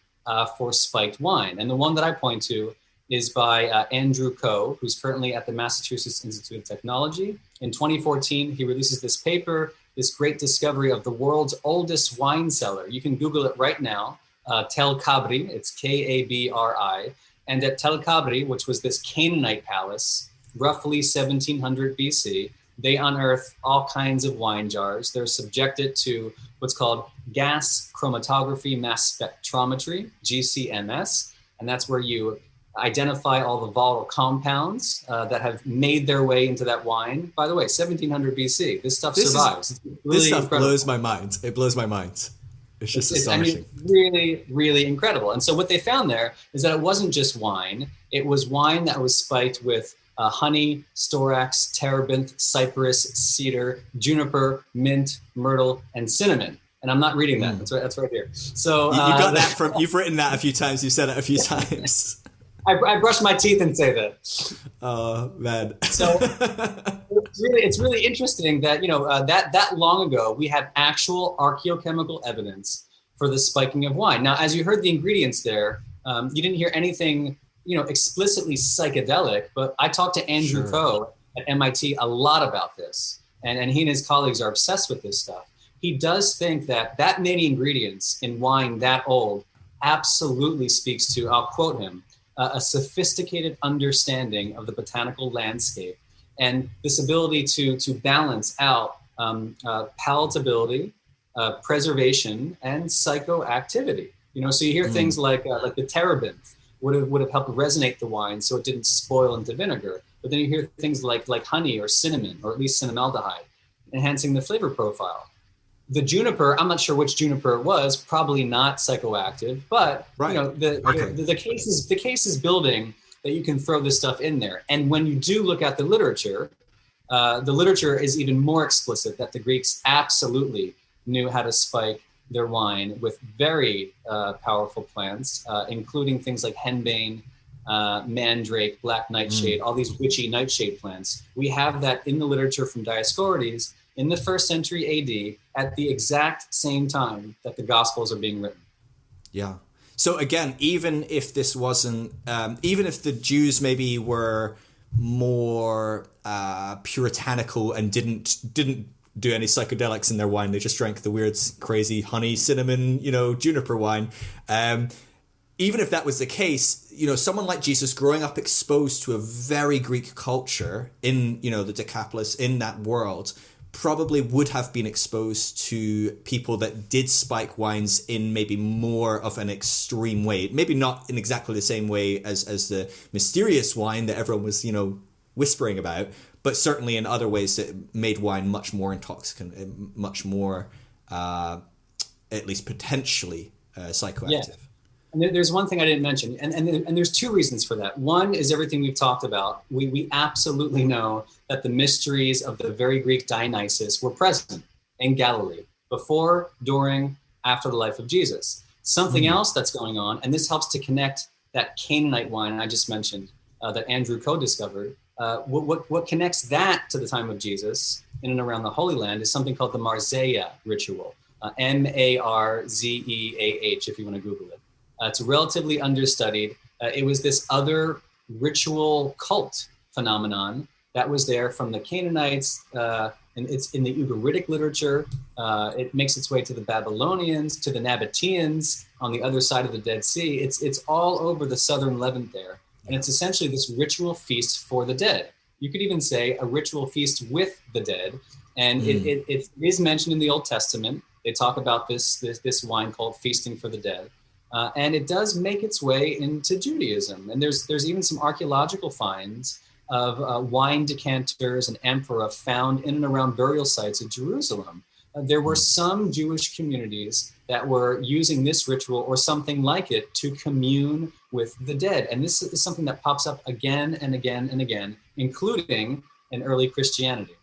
for spiked wine. And the one that I point to is by Andrew Coe, who's currently at the Massachusetts Institute of Technology. In 2014, he releases this paper, this great discovery of the world's oldest wine cellar. You can Google it right now, Tel Kabri, it's Kabri. And at Tel Kabri, which was this Canaanite palace, roughly 1700 BC, they unearth all kinds of wine jars. They're subjected to what's called gas chromatography mass spectrometry, GCMS. And that's where you identify all the volatile compounds that have made their way into that wine. By the way, 1700 BC, this stuff survives. This stuff blows my mind. It blows my mind. It's just astonishing. Really, really incredible. And so what they found there is that it wasn't just wine. It was wine that was spiked with honey, storax, terebinth, cypress, cedar, juniper, mint, myrtle, and cinnamon. And I'm not reading that. That's right here. So you got that from, you've written that a few times. You've said it a few times. I brush my teeth and say that. Oh, man. So it's really interesting that, that long ago, we have actual archaeochemical evidence for the spiking of wine. Now, as you heard the ingredients there, you didn't hear anything, explicitly psychedelic, but I talked to Andrew Coe at MIT a lot about this. And he and his colleagues are obsessed with this stuff. He does think that many ingredients in wine that old absolutely speaks to, I'll quote him, a sophisticated understanding of the botanical landscape and this ability to balance out palatability, preservation, and psychoactivity. So you hear things like the terebinth would have helped resonate the wine so it didn't spoil into vinegar. But then you hear things like honey or cinnamon, or at least cinnamaldehyde, enhancing the flavor profile. The juniper, I'm not sure which juniper it was, probably not psychoactive, but the case is building that you can throw this stuff in there. And when you do look at the literature is even more explicit that the Greeks absolutely knew how to spike their wine with very powerful plants, including things like henbane, mandrake, black nightshade, all these witchy nightshade plants. We have that in the literature from Dioscorides in the 1st century AD at the exact same time that the Gospels are being written. Yeah. So again, even if this wasn't, even if the Jews maybe were more puritanical and didn't do any psychedelics in their wine, they just drank the weird, crazy honey, cinnamon, juniper wine. Even if that was the case, someone like Jesus growing up exposed to a very Greek culture in, the Decapolis, in that world, probably would have been exposed to people that did spike wines in maybe more of an extreme way. Maybe not in exactly the same way as the mysterious wine that everyone was, whispering about, but certainly in other ways that made wine much more intoxicant, much more, at least potentially, psychoactive. Yeah. And there's one thing I didn't mention, and there's 2 reasons for that. One is everything we've talked about. We absolutely know that the mysteries of the very Greek Dionysus were present in Galilee before, during, after the life of Jesus. Something else that's going on, and this helps to connect that Canaanite wine I just mentioned that Andrew co-discovered. What connects that to the time of Jesus in and around the Holy Land is something called the Marzeah ritual, Marzeah, if you want to Google it. It's relatively understudied. It was this other ritual cult phenomenon that was there from the Canaanites, and it's in the Ugaritic literature. It makes its way to the Babylonians, to the Nabateans on the other side of the Dead Sea. It's all over the southern Levant there. And it's essentially this ritual feast for the dead. You could even say a ritual feast with the dead. And it is mentioned in the Old Testament. They talk about this wine called Feasting for the Dead. And it does make its way into Judaism. And there's even some archaeological finds of wine decanters and amphora found in and around burial sites in Jerusalem. There were some Jewish communities that were using this ritual or something like it to commune with the dead. And this is something that pops up again and again and again, including in early Christianity.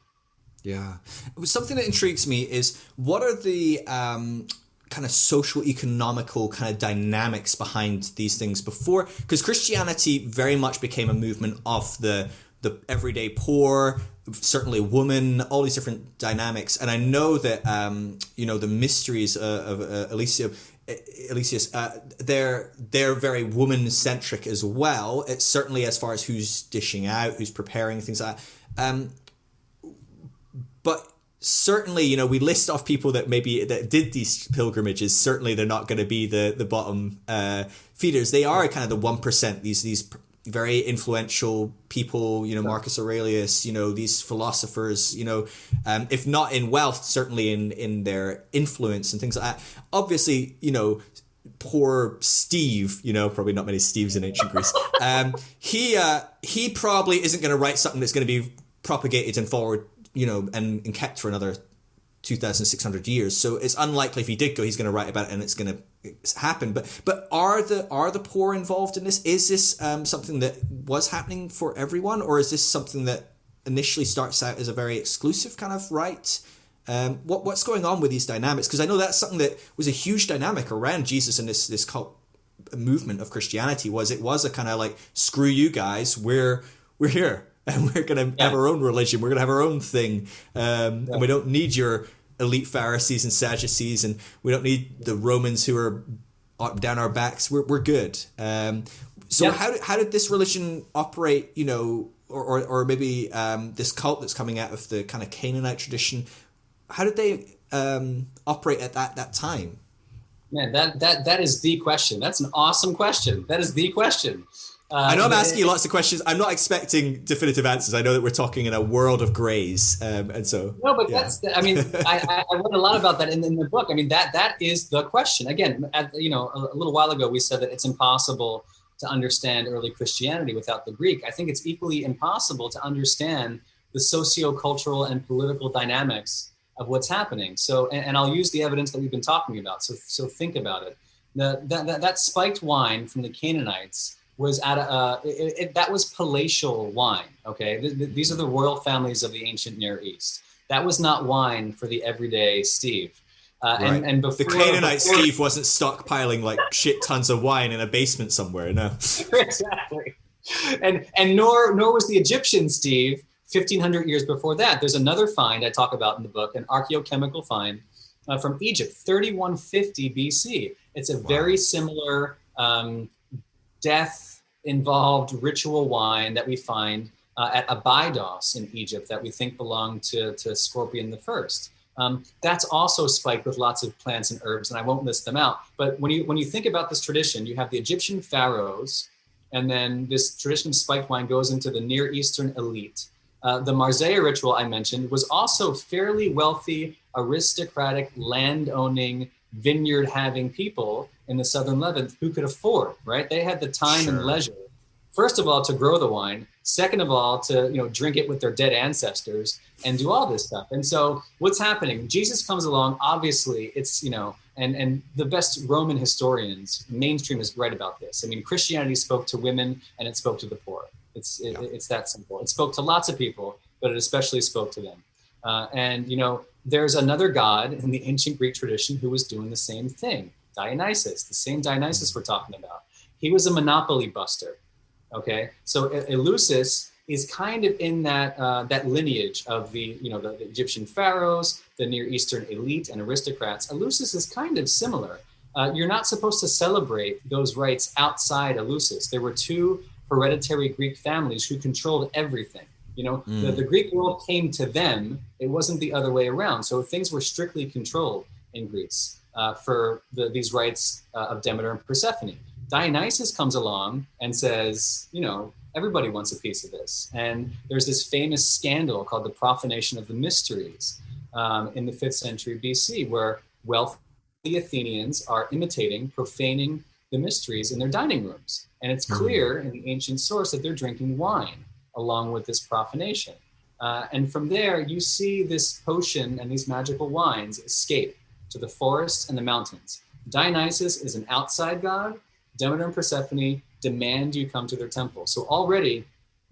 Yeah. Something that intrigues me is what are the kind of social economical kind of dynamics behind these things before? Because Christianity very much became a movement of the everyday poor, certainly women, all these different dynamics. And I know that, the mysteries of Eleusis, they're very woman-centric as well. It's certainly as far as who's dishing out, who's preparing, things like that. But certainly, we list off people that did these pilgrimages. Certainly they're not going to be the bottom feeders. They are kind of the 1%, these very influential people, Marcus Aurelius, these philosophers, if not in wealth, certainly in their influence and things like that. Obviously, poor Steve, probably not many Steves in ancient Greece. He probably isn't going to write something that's going to be propagated and forward, and kept for another 2,600 years. So it's unlikely if he did go, he's going to write about it and it's going to happen. But are the poor involved in this? Is this something that was happening for everyone, or is this something that initially starts out as a very exclusive kind of right? What's going on with these dynamics? Because I know that's something that was a huge dynamic around Jesus and this cult movement of Christianity. It was a kind of like, screw you guys, we're here. And we're going to have our own religion. We're going to have our own thing. And we don't need your elite Pharisees and Sadducees. And we don't need the Romans who are down our backs. We're good. So how did this religion operate, or maybe this cult that's coming out of the kind of Canaanite tradition, how did they operate at that time? Man, that is the question. That's an awesome question. That is the question. I know I'm asking you lots of questions. I'm not expecting definitive answers. I know that we're talking in a world of grays, and so. No, but I read a lot about that in the book. I mean, that is the question. Again, a little while ago we said that it's impossible to understand early Christianity without the Greek. I think it's equally impossible to understand the socio-cultural and political dynamics of what's happening. So, and I'll use the evidence that we've been talking about. So think about it. That spiked wine from the Canaanites was that was palatial wine. Okay, these are the royal families of the ancient Near East. That was not wine for the everyday Steve. Right. And before, the Canaanite Steve wasn't stockpiling like shit tons of wine in a basement somewhere. No, exactly. And nor was the Egyptian Steve 1,500 years before that. There's another find I talk about in the book, an archaeochemical find from Egypt, 3150 BC. It's a very similar death-involved ritual wine that we find at Abydos in Egypt that we think belonged to Scorpion the First. That's also spiked with lots of plants and herbs, and I won't list them out. But when you think about this tradition, you have the Egyptian pharaohs, and then this tradition of spiked wine goes into the Near Eastern elite. The Marseille ritual I mentioned was also fairly wealthy, aristocratic, land-owning, vineyard-having people in the southern Levant who could afford, right? They had the time and leisure, first of all, to grow the wine, second of all, to drink it with their dead ancestors and do all this stuff. And so what's happening? Jesus comes along, obviously, it's, and the best Roman historians, mainstream is right about this. I mean, Christianity spoke to women and it spoke to the poor. It's that simple. It spoke to lots of people, but it especially spoke to them. And there's another god in the ancient Greek tradition who was doing the same thing. Dionysus, the same Dionysus we're talking about. He was a monopoly buster. Okay, so Eleusis is kind of in that lineage of the Egyptian pharaohs, the Near Eastern elite and aristocrats. Eleusis is kind of similar. You're not supposed to celebrate those rites outside Eleusis. There were two hereditary Greek families who controlled everything. The Greek world came to them. It wasn't the other way around. So things were strictly controlled in Greece for these rites of Demeter and Persephone. Dionysus comes along and says, everybody wants a piece of this. And there's this famous scandal called the Profanation of the Mysteries in the 5th century BC, where wealthy Athenians are profaning the mysteries in their dining rooms. And it's clear in the ancient source that they're drinking wine along with this profanation. And from there, you see this potion and these magical wines escape to the forests and the mountains. Dionysus is an outside god. Demeter and Persephone demand you come to their temple. So already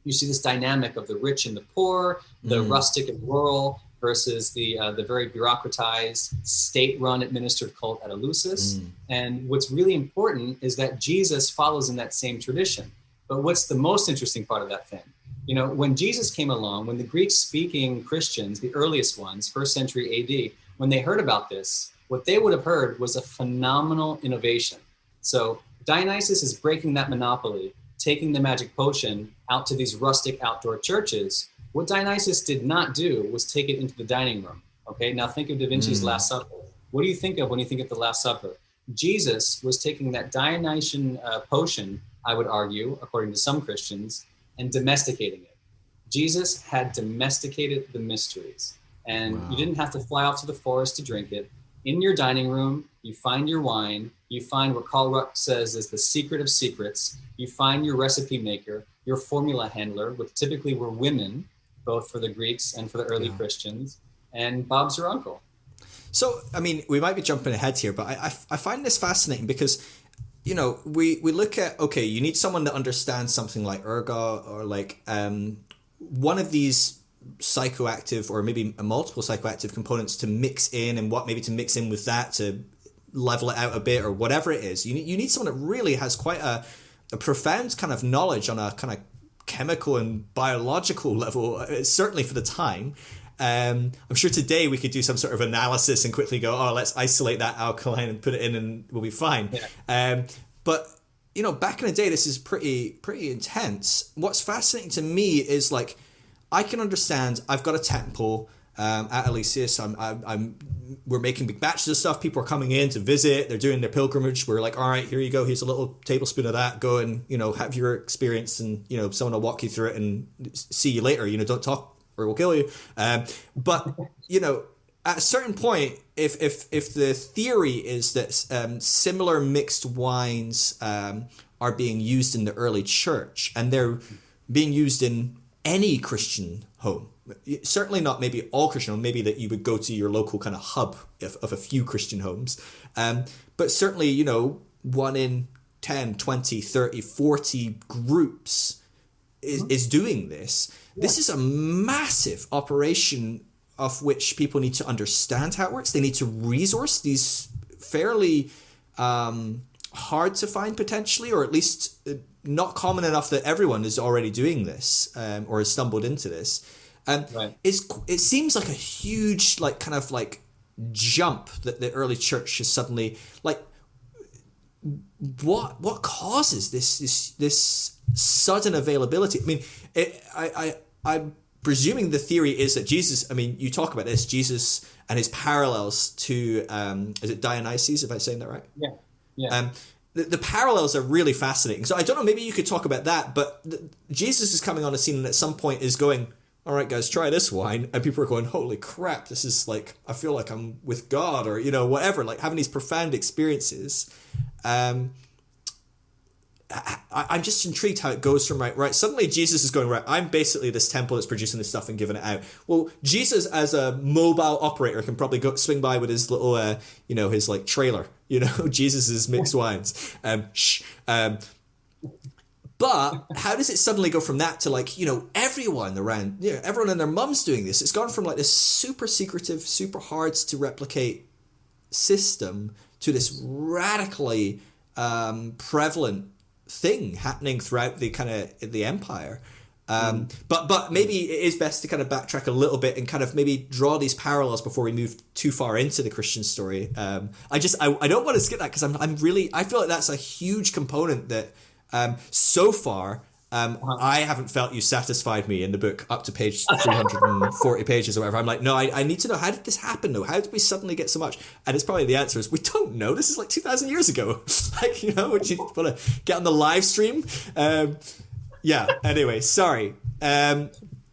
you see this dynamic of the rich and the poor, the rustic and rural versus the very bureaucratized, state-run administered cult at Eleusis. And what's really important is that Jesus follows in that same tradition. But what's the most interesting part of that thing? When Jesus came along, when the Greek-speaking Christians, the earliest ones, 1st century AD, when they heard about this, what they would have heard was a phenomenal innovation. So Dionysus is breaking that monopoly, taking the magic potion out to these rustic outdoor churches. What Dionysus did not do was take it into the dining room. Okay, now think of Da Vinci's Last Supper. What do you think of when you think of the Last Supper? Jesus was taking that Dionysian potion, I would argue, according to some Christians, and domesticating it. Jesus had domesticated the mysteries. And you didn't have to fly off to the forest to drink it. In your dining room, you find your wine, you find what Karl Ruck says is the secret of secrets, you find your recipe maker, your formula handler, which typically were women, both for the Greeks and for the early Christians, and Bob's your uncle. So, I mean, we might be jumping ahead here, but I find this fascinating because, we look at, okay, you need someone that understands something like ergot or like one of these psychoactive or maybe multiple psychoactive components to mix in and what maybe to mix in with that to level it out a bit or whatever it is. You need someone that really has quite a profound kind of knowledge on a kind of chemical and biological level, certainly for the time. I'm sure today we could do some sort of analysis and quickly go, let's isolate that alkaline and put it in and we'll be fine. Yeah. But back in the day, this is pretty intense. What's fascinating to me is like, I can understand I've got a temple at Eleusis. We're making big batches of stuff. People are coming in to visit. They're doing their pilgrimage. We're like, all right, here you go. Here's a little tablespoon of that. Go and, have your experience, and, someone will walk you through it and see you later. Don't talk or we'll kill you. But, at a certain point, if the theory is that similar mixed wines are being used in the early church, and they're being used in any Christian home, certainly not maybe all Christian homes, maybe that you would go to your local kind of hub of a few Christian homes, but certainly, 1 in 10, 20, 30, 40 groups is doing this. Yeah. This is a massive operation of which people need to understand how it works. They need to resource these fairly hard to find potentially, or at least not common enough that everyone is already doing this or has stumbled into this. Right. It seems like a huge jump that the early church has suddenly what causes this sudden availability? I mean, I'm presuming the theory is that Jesus, I mean, you talk about this, Jesus and his parallels to, is it Dionysius, if I'm saying that right? Yeah. Yeah. The parallels are really fascinating. So I don't know, maybe you could talk about that, but Jesus is coming on the scene and at some point is going, all right, guys, try this wine. And people are going, holy crap, this is like, I feel like I'm with God, or, whatever, like having these profound experiences. I'm just intrigued how it goes from right. Suddenly Jesus is going, right, I'm basically this temple that's producing this stuff and giving it out. Well, Jesus as a mobile operator can probably swing by with his little, his like trailer, Jesus's mixed wines. But how does it suddenly go from that to everyone around, everyone and their mum's doing this? It's gone from like this super secretive, super hard to replicate system to this radically prevalent thing happening throughout the kind of the empire. But maybe it is best to kind of backtrack a little bit and kind of maybe draw these parallels before we move too far into the Christian story. I don't want to skip that because I feel like that's a huge component that so far I haven't felt you satisfied me in the book up to page 340 pages or whatever. I'm like, no, I need to know, how did this happen though? How did we suddenly get so much? And it's probably the answer is we don't know. This is like 2,000 years ago. Would you want to get on the live stream? Anyway, sorry.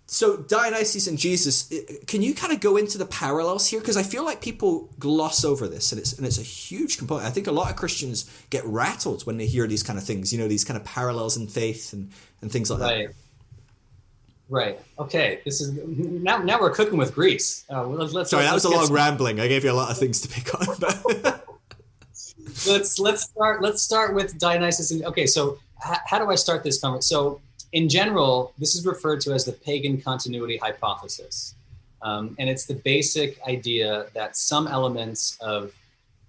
So Dionysius and Jesus, can you kind of go into the parallels here? Because I feel like people gloss over this, and it's a huge component. I think a lot of Christians get rattled when they hear these kind of things, these kind of parallels in faith and things like that. Right. Okay. This is now we're cooking with grease. Let's Sorry, that was a long rambling. I gave you a lot of things to pick on. But Let's start with Dionysus. Okay. So how do I start this conversation? So, in general, this is referred to as the pagan continuity hypothesis. And it's the basic idea that some elements of,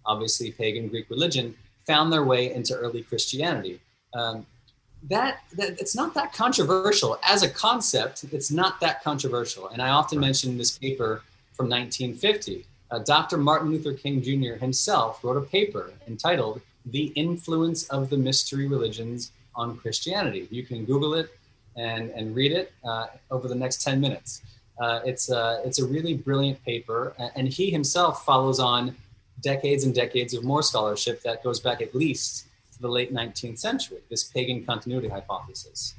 obviously, pagan Greek religion found their way into early Christianity. That it's not that controversial. As a concept, it's not that controversial. And I often mention this paper from 1950. Dr. Martin Luther King Jr. himself wrote a paper entitled "The Influence of the Mystery Religions on Christianity." You can Google it and read it over the next 10 minutes. It's a really brilliant paper, and he himself follows on decades and decades of more scholarship that goes back at least to the late 19th century, this pagan continuity hypothesis.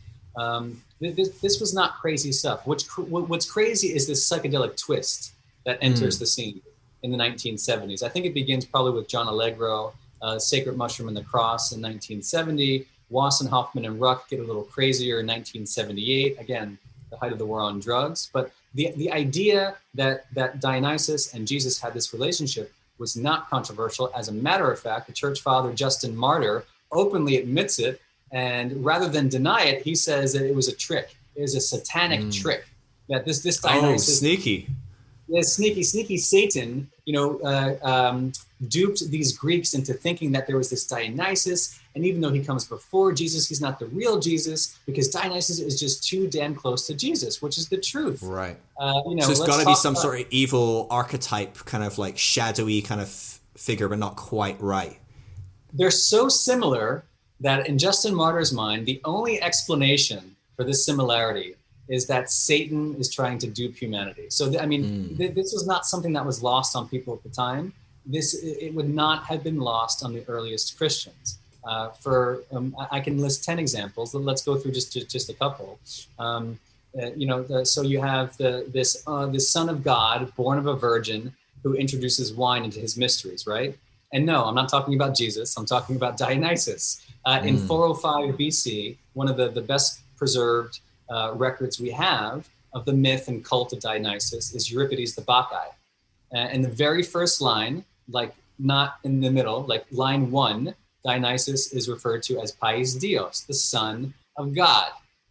This was not crazy stuff. What's crazy is this psychedelic twist that enters the scene in the 1970s. I think it begins probably with John Allegro, Sacred Mushroom and the Cross in 1970. Wasson, Hoffman, and Ruck get a little crazier in 1978. Again, the height of the war on drugs. But the idea that Dionysus and Jesus had this relationship was not controversial. As a matter of fact, the church father, Justin Martyr, openly admits it. And rather than deny it, he says that it was a trick. It was a satanic trick. That this Dionysus... Oh, sneaky. Yeah, sneaky Satan, duped these Greeks into thinking that there was this Dionysus, and even though he comes before Jesus, he's not the real Jesus, because Dionysus is just too damn close to Jesus, which is the truth. Right. So it's got to be some sort of evil archetype, kind of like shadowy kind of figure, but not quite right. They're so similar that in Justin Martyr's mind, the only explanation for this similarity is that Satan is trying to dupe humanity. So, this was not something that was lost on people at the time. It would not have been lost on the earliest Christians. I can list 10 examples. Let's go through just a couple. So you have this Son of God, born of a virgin, who introduces wine into his mysteries, right? And no, I'm not talking about Jesus. I'm talking about Dionysus. In 405 BC, one of the best preserved records we have of the myth and cult of Dionysus is Euripides the Bacchae. And the very first line, like not in the middle, like line 1, Dionysus is referred to as Pais Dios, the Son of God.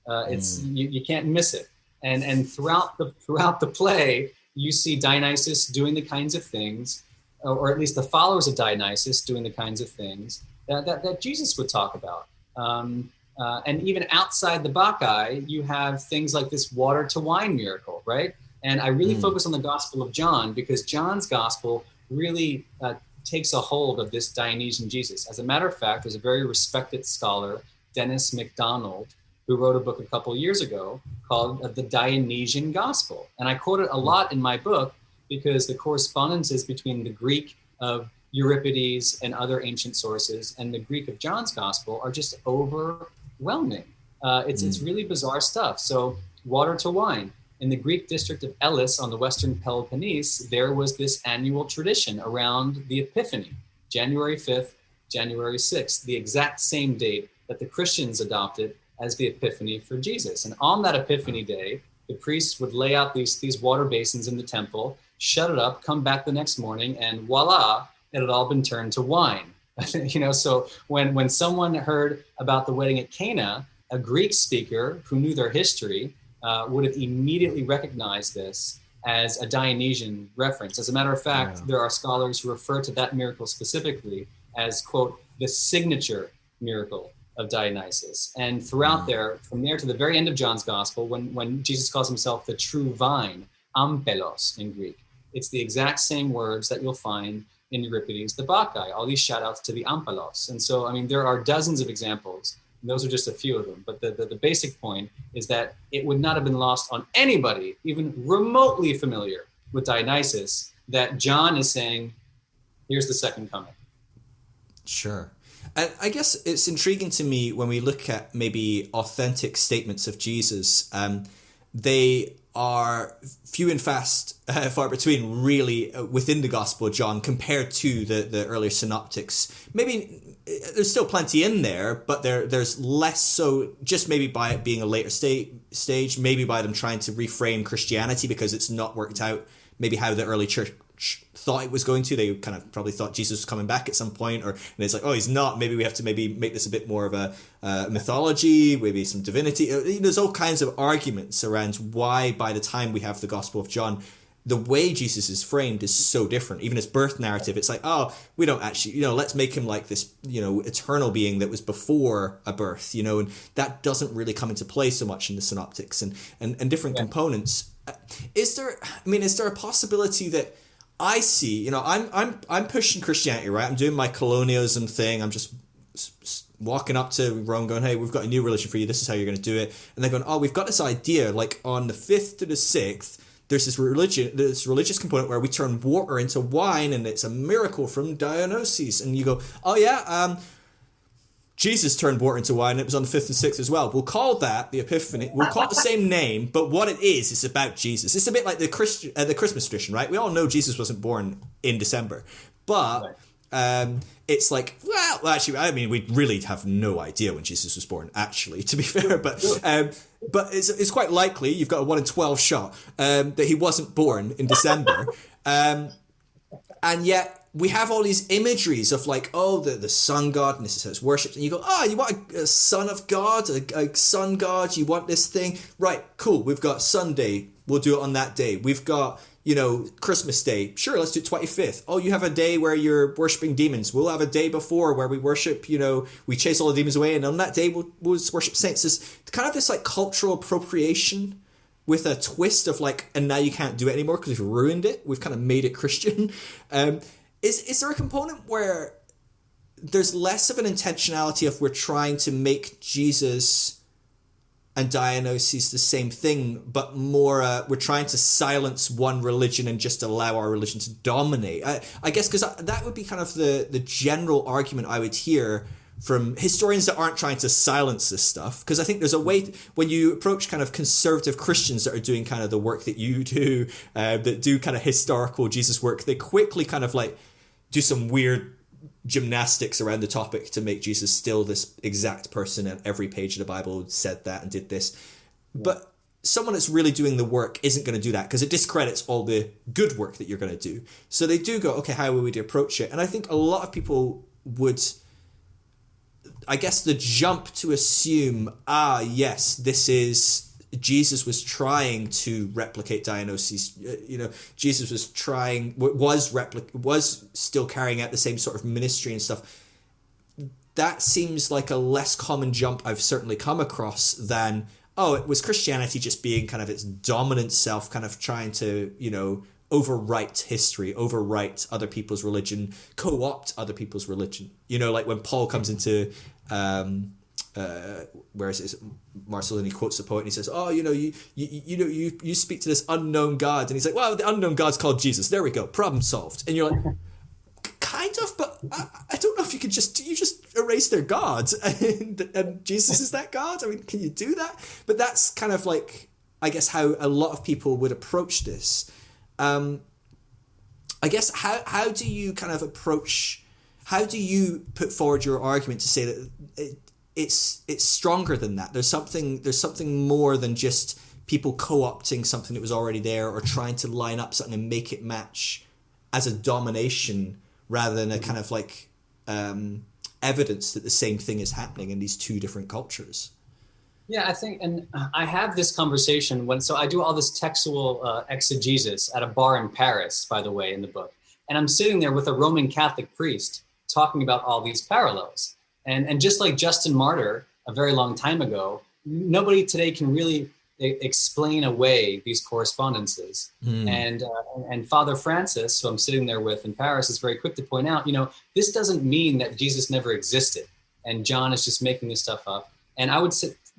You can't miss it. And throughout the play, you see Dionysus doing the kinds of things, or at least the followers of Dionysus doing the kinds of things that Jesus would talk about. And even outside the Bacchae, you have things like this water to wine miracle, right? And I really focus on the Gospel of John because John's Gospel really takes a hold of this Dionysian Jesus. As a matter of fact, there's a very respected scholar, Dennis MacDonald, who wrote a book a couple years ago called The Dionysian Gospel. And I quote it a lot in my book because the correspondences between the Greek of Euripides and other ancient sources and the Greek of John's Gospel are just overwhelming. It's really bizarre stuff. So water to wine. In the Greek district of Elis on the Western Peloponnese, there was this annual tradition around the Epiphany, January 5th, January 6th, the exact same date that the Christians adopted as the Epiphany for Jesus. And on that Epiphany day, the priests would lay out these water basins in the temple, shut it up, come back the next morning, and voila, it had all been turned to wine. So when someone heard about the wedding at Cana, a Greek speaker who knew their history would have immediately recognized this as a Dionysian reference. As a matter of fact, there are scholars who refer to that miracle specifically as, quote, the signature miracle of Dionysus. And throughout there, from there to the very end of John's Gospel, when Jesus calls himself the true vine, ampelos in Greek, it's the exact same words that you'll find in Euripides the Bacchae, all these shout outs to the ampelos. And so, there are dozens of examples. Those are just a few of them. But the basic point is that it would not have been lost on anybody, even remotely familiar with Dionysus, that John is saying, here's the second coming. Sure. And I guess it's intriguing to me when we look at maybe authentic statements of Jesus. They are few and far between, really, within the Gospel of John compared to the earlier synoptics. Maybe there's still plenty in there, but there's less so, just maybe by it being a later stage, maybe by them trying to reframe Christianity because it's not worked out maybe how the early church thought it was going to. They kind of probably thought Jesus was coming back at some point, and it's like, oh, he's not. Maybe we have to make this a bit more of a mythology, maybe some divinity. There's all kinds of arguments around why by the time we have the Gospel of John, the way Jesus is framed is so different. Even his birth narrative, it's like, oh, we don't actually, let's make him like this, eternal being that was before a birth, and that doesn't really come into play so much in the synoptics and different components. Is there a possibility that I see, I'm pushing Christianity, right? I'm doing my colonialism thing. I'm just walking up to Rome going, hey, we've got a new religion for you. This is how you're going to do it. And they're going, oh, we've got this idea, like on the 5th to the 6th, there's this religious component where we turn water into wine and it's a miracle from Dionysus. And you go, oh yeah, Jesus turned water into wine. It was on the 5th and 6th as well. We'll call that the Epiphany. We'll call it the same name, but what it is, it's about Jesus. It's a bit like the Christmas tradition, right? We all know Jesus wasn't born in December, but it's like, well, actually, we really have no idea when Jesus was born, actually, to be fair. But it's quite likely, you've got a 1 in 12 shot, that he wasn't born in December. And yet we have all these imageries of like, oh, the sun god, and this is how it's worshipped. And you go, oh, you want a son of God, a sun god, you want this thing? Right, cool, we've got Sunday, we'll do it on that day. We've got, Christmas Day. Sure, let's do 25th. Oh, you have a day where you're worshipping demons. We'll have a day before where we worship, we chase all the demons away, and on that day we'll worship saints. It's kind of this like cultural appropriation with a twist of like, and now you can't do it anymore because we've ruined it. We've kind of made it Christian. Is there a component where there's less of an intentionality of we're trying to make Jesus and Dionysus the same thing, but more we're trying to silence one religion and just allow our religion to dominate. I guess because that would be kind of the general argument I would hear from historians that aren't trying to silence this stuff. Because I think there's a way, when you approach kind of conservative Christians that are doing kind of the work that you do, that do kind of historical Jesus work, they quickly kind of like do some weird gymnastics around the topic to make Jesus still this exact person, and every page of the Bible said that and did this. But someone that's really doing the work isn't going to do that, because it discredits all the good work that you're going to do. So they do go, okay, how would we approach it? And I think a lot of people would, I guess, the jump to assume, yes, this is, Jesus was trying to replicate Dionysus. Jesus was trying, was still carrying out the same sort of ministry and stuff. That seems like a less common jump I've certainly come across than, it was Christianity just being kind of its dominant self, kind of trying to, overwrite history, overwrite other people's religion, co-opt other people's religion. Like when Paul comes into where is it? Marcel, and he quotes the poet and he says, you speak to this unknown God, and he's like, well, the unknown God's called Jesus. There we go, problem solved. And you're like, kind of, but I don't know if you just erase their gods and Jesus is that God. I mean, can you do that? But that's kind of like, I guess, how a lot of people would approach this. I guess how do you kind of approach? How do you put forward your argument to say that it's stronger than that? There's something more than just people co-opting something that was already there, or trying to line up something and make it match as a domination, rather than a kind of like evidence that the same thing is happening in these two different cultures. Yeah, I think, and I have this conversation so I do all this textual exegesis at a bar in Paris, by the way, in the book. And I'm sitting there with a Roman Catholic priest talking about all these parallels. And just like Justin Martyr a very long time ago, nobody today can really explain away these correspondences. And Father Francis, who I'm sitting there with in Paris, is very quick to point out, this doesn't mean that Jesus never existed and John is just making this stuff up. And I would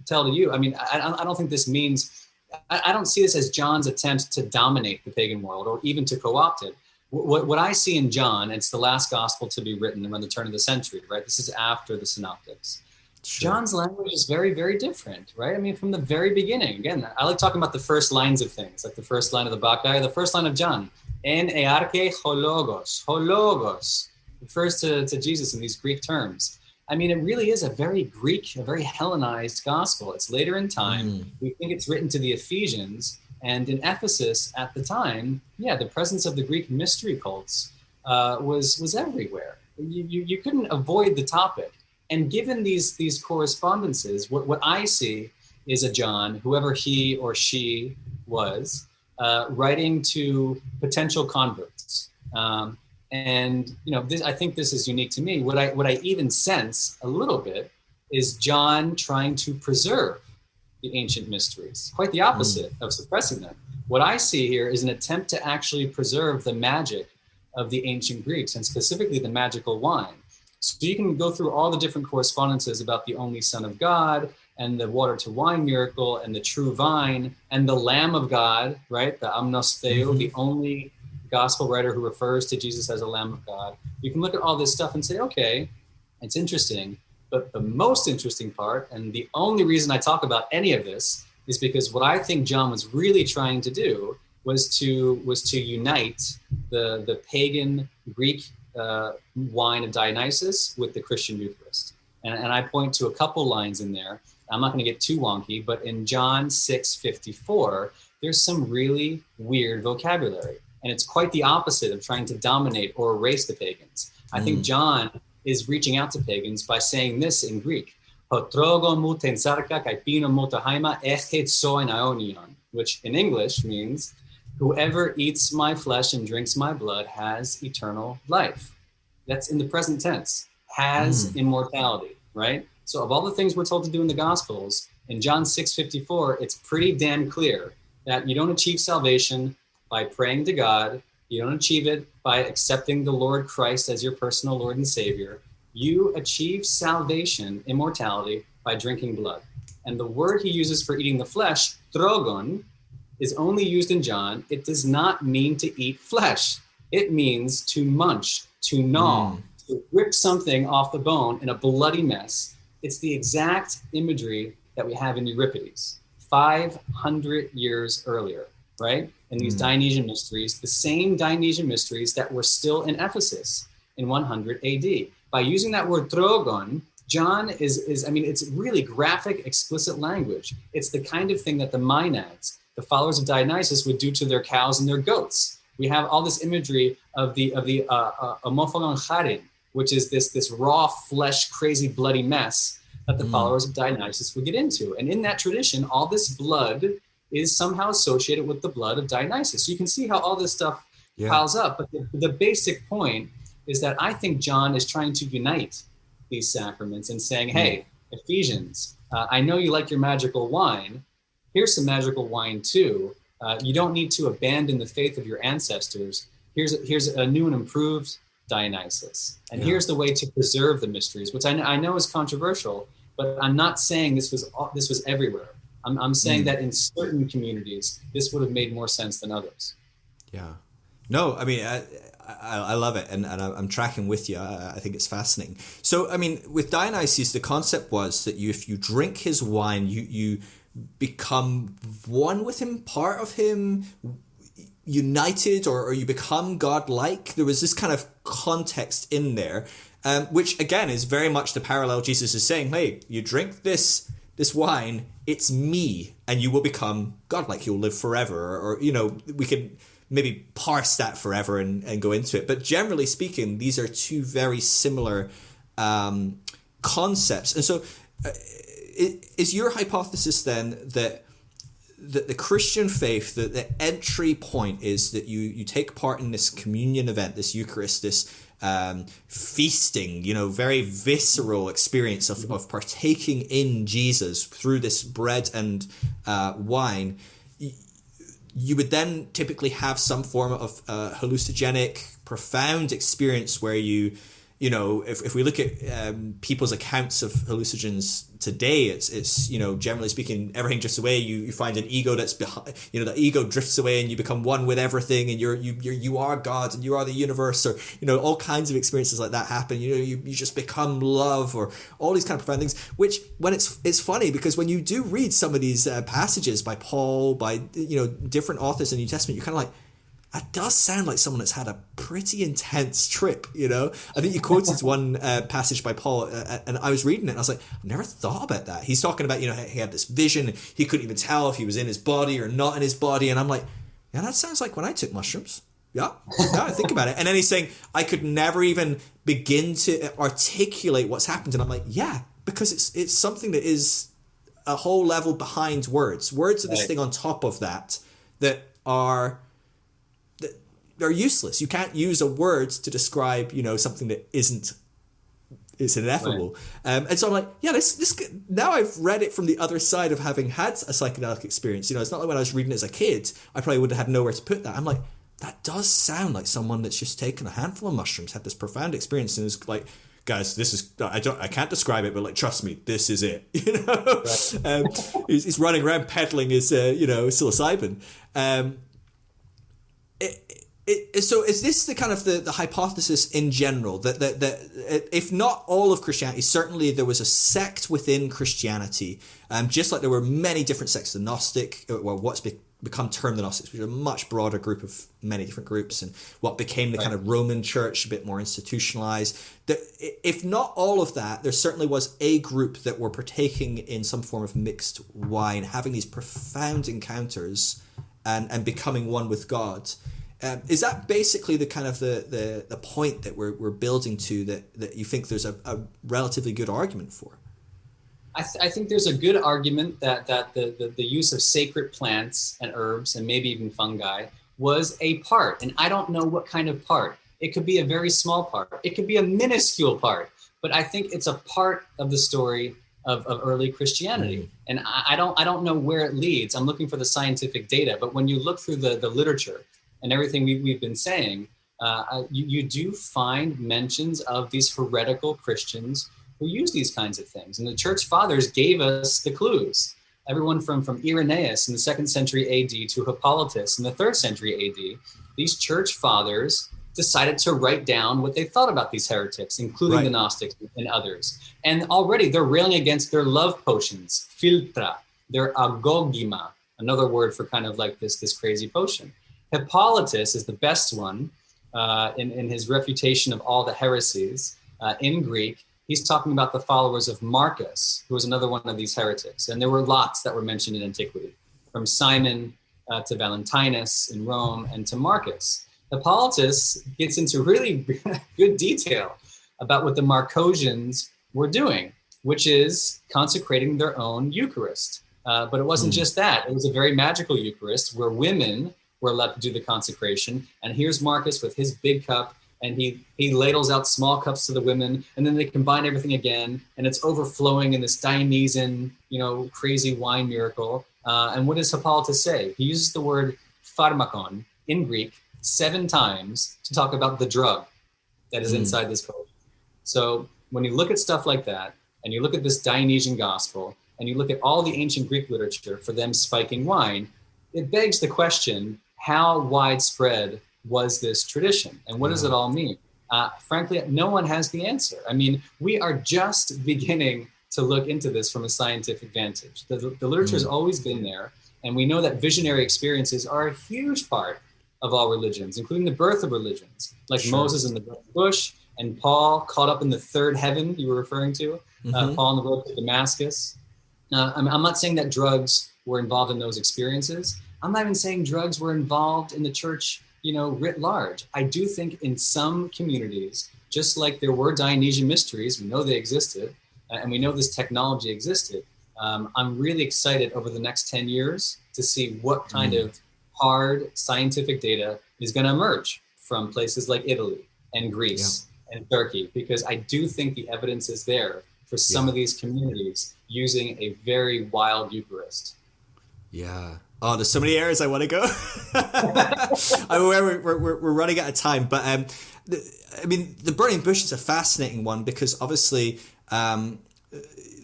tell to you, I mean, I don't think this means, I don't see this as John's attempt to dominate the pagan world or even to co-opt it. What I see in John, it's the last gospel to be written around the turn of the century, right? This is after the Synoptics. Sure. John's language is very, very different, right? I mean, from the very beginning. Again, I like talking about the first lines of things, like the first line of the Bacchae, the first line of John. En earche hologos. Hologos refers to Jesus in these Greek terms. I mean, it really is a very Greek, a very Hellenized gospel. It's later in time. We think it's written to the Ephesians. And in Ephesus at the time, the presence of the Greek mystery cults was everywhere. You couldn't avoid the topic. And given these correspondences, what I see is a John, whoever he or she was, writing to potential converts. I think this is unique to me. What I even sense a little bit is John trying to preserve the ancient mysteries, quite the opposite of suppressing them. What I see here is an attempt to actually preserve the magic of the ancient Greeks, and specifically the magical wine. So you can go through all the different correspondences about the only Son of God and the water to wine miracle and the true vine and the Lamb of God, right? The Amnos Theou, the only gospel writer who refers to Jesus as a Lamb of God. You can look at all this stuff and say, okay, it's interesting. But the most interesting part, and the only reason I talk about any of this, is because what I think John was really trying to do was to unite the pagan Greek wine of Dionysus with the Christian Eucharist. And I point to a couple lines in there. I'm not going to get too wonky, but in John 6:54, there's some really weird vocabulary. And it's quite the opposite of trying to dominate or erase the pagans. I think John is reaching out to pagans by saying this in Greek, which in English means, whoever eats my flesh and drinks my blood has eternal life. That's in the present tense, has immortality, right? So of all the things we're told to do in the Gospels, in John 6:54, it's pretty damn clear that you don't achieve salvation by praying to God. You don't achieve it by accepting the Lord Christ as your personal Lord and Savior. You achieve salvation, immortality, by drinking blood. And the word he uses for eating the flesh, drogon, is only used in John. It does not mean to eat flesh. It means to munch, to gnaw, to rip something off the bone in a bloody mess. It's the exact imagery that we have in Euripides, 500 years earlier, right? In these Dionysian mysteries, the same Dionysian mysteries that were still in Ephesus in 100 AD. By using that word drogon, John is I mean, it's really graphic, explicit language. It's the kind of thing that the Maenads, the followers of Dionysus, would do to their cows and their goats. We have all this imagery of the amorpholon charin, which is this raw flesh, crazy, bloody mess that the followers of Dionysus would get into. And in that tradition, all this blood is somehow associated with the blood of Dionysus. So you can see how all this stuff piles up. But the basic point is that I think John is trying to unite these sacraments and saying, hey, Ephesians, I know you like your magical wine. Here's some magical wine too. You don't need to abandon the faith of your ancestors. Here's a new and improved Dionysus. And here's the way to preserve the mysteries, which I know is controversial, but I'm not saying this was everywhere. I'm saying that in certain communities, this would have made more sense than others. Yeah. No, I mean, I love it, and I'm tracking with you. I think it's fascinating. So, I mean, with Dionysius, the concept was that if you drink his wine, you become one with him, part of him, united, or you become godlike. There was this kind of context in there, which again is very much the parallel Jesus is saying, hey, you drink this wine, it's me, and you will become godlike. You'll live forever, or we could maybe parse that forever and go into it. But generally speaking, these are two very similar concepts. And so is your hypothesis then that the Christian faith, that the entry point is that you take part in this communion event, this Eucharist, this feasting, very visceral experience of partaking in Jesus through this bread and wine. You would then typically have some form of hallucinogenic, profound experience where if we look at people's accounts of hallucinogens today, it's generally speaking, everything drifts away. You find an ego that's behind, the ego drifts away and you become one with everything, and you are God and you are the universe, or all kinds of experiences like that happen. You just become love, or all these kind of profound things. Which when it's funny, because when you do read some of these passages by Paul, by different authors in the New Testament, you're kind of like, that does sound like someone that's had a pretty intense trip, I think you quoted one passage by Paul, and I was reading it, and I was like, I've never thought about that. He's talking about, he had this vision, he couldn't even tell if he was in his body or not in his body, and I'm like, yeah, that sounds like when I took mushrooms. Yeah, I think about it. And then he's saying, I could never even begin to articulate what's happened, and I'm like, yeah, because it's something that is a whole level behind words. Words are this thing on top of that are... they're useless. You can't use a word to describe, something that isn't ineffable. Right. And so I'm like, yeah, this now I've read it from the other side of having had a psychedelic experience. It's not like when I was reading it as a kid, I probably would have had nowhere to put that. I'm like, that does sound like someone that's just taken a handful of mushrooms, had this profound experience, and is like, guys, this is, I can't describe it, but like, trust me, this is it. Right. He's running around peddling his, psilocybin. So is this the kind of the hypothesis in general that if not all of Christianity, certainly there was a sect within Christianity, just like there were many different sects, the Gnostic, or what's become termed the Gnostics, which is a much broader group of many different groups, and what became the kind of Roman Church, a bit more institutionalized. If not all of that, there certainly was a group that were partaking in some form of mixed wine, having these profound encounters and becoming one with God. Is that basically the kind of the point that we're building to, that you think there's a relatively good argument for? I think there's a good argument that the use of sacred plants and herbs and maybe even fungi was a part. And I don't know what kind of part. It could be a very small part. It could be a minuscule part. But I think it's a part of the story of early Christianity. And I don't know where it leads. I'm looking for the scientific data. But when you look through the literature and everything we've been saying, you do find mentions of these heretical Christians who use these kinds of things. And the church fathers gave us the clues. Everyone from Irenaeus in the 2nd century AD to Hippolytus in the 3rd century AD, these church fathers decided to write down what they thought about these heretics, including the Gnostics and others. And already they're railing against their love potions, filtra, their agogima, another word for kind of like this crazy potion. Hippolytus is the best one in his refutation of all the heresies in Greek. He's talking about the followers of Marcus, who was another one of these heretics. And there were lots that were mentioned in antiquity, from Simon to Valentinus in Rome and to Marcus. Hippolytus gets into really good detail about what the Marcosians were doing, which is consecrating their own Eucharist. But it wasn't just that. It was a very magical Eucharist where women were allowed to do the consecration. And here's Marcus with his big cup, and he ladles out small cups to the women, and then they combine everything again, and it's overflowing in this Dionysian, crazy wine miracle. And what does Hippolytus say? He uses the word pharmakon in Greek 7 times to talk about the drug that is inside this potion. So when you look at stuff like that, and you look at this Dionysian Gospel, and you look at all the ancient Greek literature for them spiking wine, it begs the question, how widespread was this tradition? And what does it all mean? Frankly, no one has the answer. I mean, we are just beginning to look into this from a scientific vantage. The literature has always been there, and we know that visionary experiences are a huge part of all religions, including the birth of religions, like Moses in the bush and Paul caught up in the 3rd heaven you were referring to, Paul on the road to Damascus. I'm not saying that drugs were involved in those experiences. I'm not even saying drugs were involved in the church, writ large. I do think in some communities, just like there were Dionysian mysteries, we know they existed, and we know this technology existed. I'm really excited over the next 10 years to see what kind of hard scientific data is going to emerge from places like Italy and Greece and Turkey, because I do think the evidence is there for some of these communities using a very wild Eucharist. Yeah. Oh, there's so many areas I want to go. I'm aware we're running out of time, but the burning bush is a fascinating one because obviously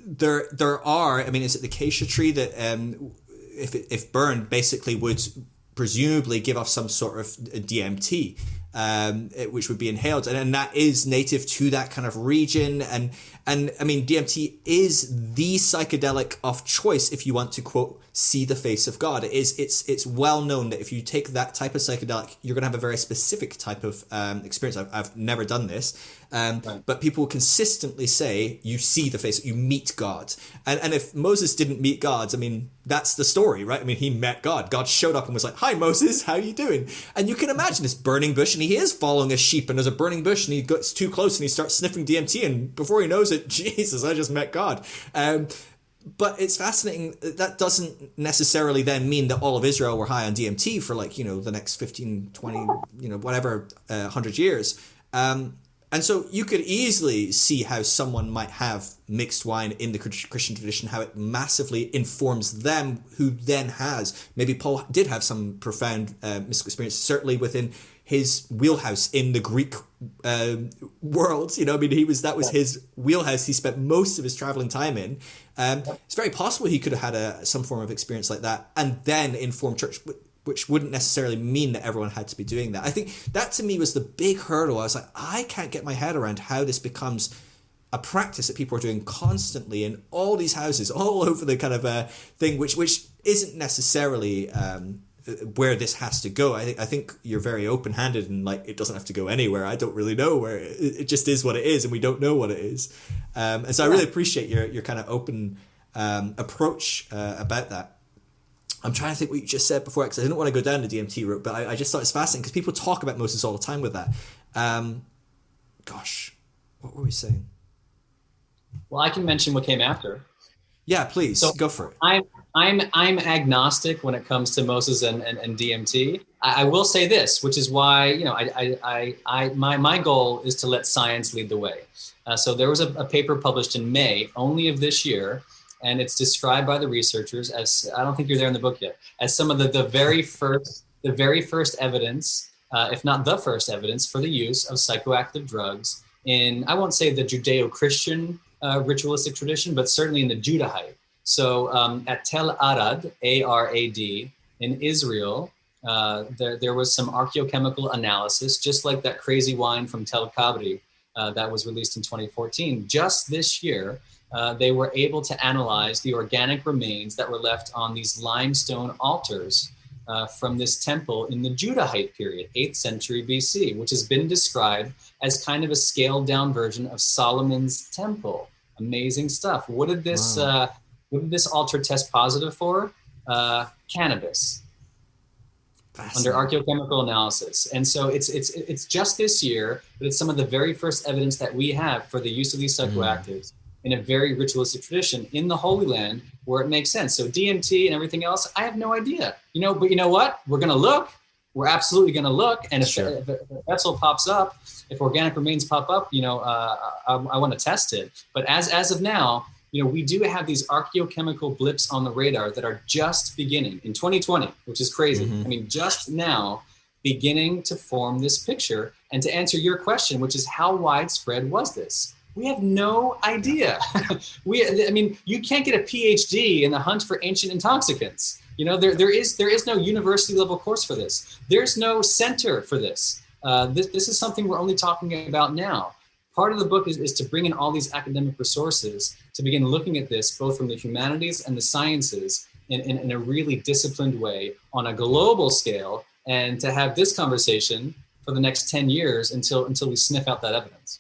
there are. I mean, is it the acacia tree that if burned basically would presumably give off some sort of DMT, which would be inhaled, and that is native to that kind of region, and I mean DMT is the psychedelic of choice if you want to quote see the face of God. It's well known that if you take that type of psychedelic, you're going to have a very specific type of experience. I've never done this, but people consistently say you see the face, you meet God, and if Moses didn't meet God, I mean that's the story, right? I mean he met God. God showed up and was like, "Hi Moses, how you doing?" And you can imagine this burning bush, and he is following a sheep, and there's a burning bush, and he gets too close, and he starts sniffing DMT, and before he knows it, Jesus, I just met God. But it's fascinating. That doesn't necessarily then mean that all of Israel were high on DMT for the next 15, 20, whatever, 100 years. And so you could easily see how someone might have mixed wine in the Christian tradition, how it massively informs them, who then has, maybe Paul did have some profound mystical experience, certainly within his wheelhouse in the Greek world. I mean, that was his wheelhouse. He spent most of his traveling time in. It's very possible he could have had some form of experience like that and then inform church, which wouldn't necessarily mean that everyone had to be doing that. I think that to me was the big hurdle. I was like, I can't get my head around how this becomes a practice that people are doing constantly in all these houses, all over the kind of thing, which isn't necessarily where this has to go. I think you're very open-handed and it doesn't have to go anywhere. I don't really know where it just is what it is, and we don't know what it is. And so I really appreciate your kind of open approach about that. I'm trying to think what you just said before, because I didn't want to go down the DMT route, but I just thought it's fascinating because people talk about Moses all the time with that. Gosh, what were we saying? Well, I can mention what came after. Yeah, please, go for it. I'm agnostic when it comes to Moses and DMT. I will say this, which is why my goal is to let science lead the way. So there was a paper published in May only of this year, and it's described by the researchers as, I don't think you're there in the book yet, as some of the very first evidence, if not the first evidence, for the use of psychoactive drugs in, I won't say the Judeo-Christian ritualistic tradition, but certainly in the Judahite. So at Tel Arad, A-R-A-D, in Israel, there was some archaeochemical analysis, just like that crazy wine from Tel Kabri that was released in 2014. Just this year, they were able to analyze the organic remains that were left on these limestone altars from this temple in the Judahite period, 8th century BC, which has been described as kind of a scaled down version of Solomon's temple. Amazing stuff. What did this altar test positive for? Cannabis. Under archaeochemical analysis. And so it's just this year, but it's some of the very first evidence that we have for the use of these psychoactives in a very ritualistic tradition in the Holy Land where it makes sense. So DMT and everything else, I have no idea. But you know what? We're going to look. We're absolutely going to look. And if a vessel pops up, if organic remains pop up, I want to test it. But as of now, we do have these archaeochemical blips on the radar that are just beginning in 2020, which is crazy. I mean, just now beginning to form this picture. And to answer your question, which is how widespread was this? We have no idea. You can't get a PhD in the hunt for ancient intoxicants. There is no university level course for this. There's no center for this. This is something we're only talking about now. Part of the book is to bring in all these academic resources to begin looking at this, both from the humanities and the sciences in a really disciplined way on a global scale, and to have this conversation for the next 10 years until we sniff out that evidence.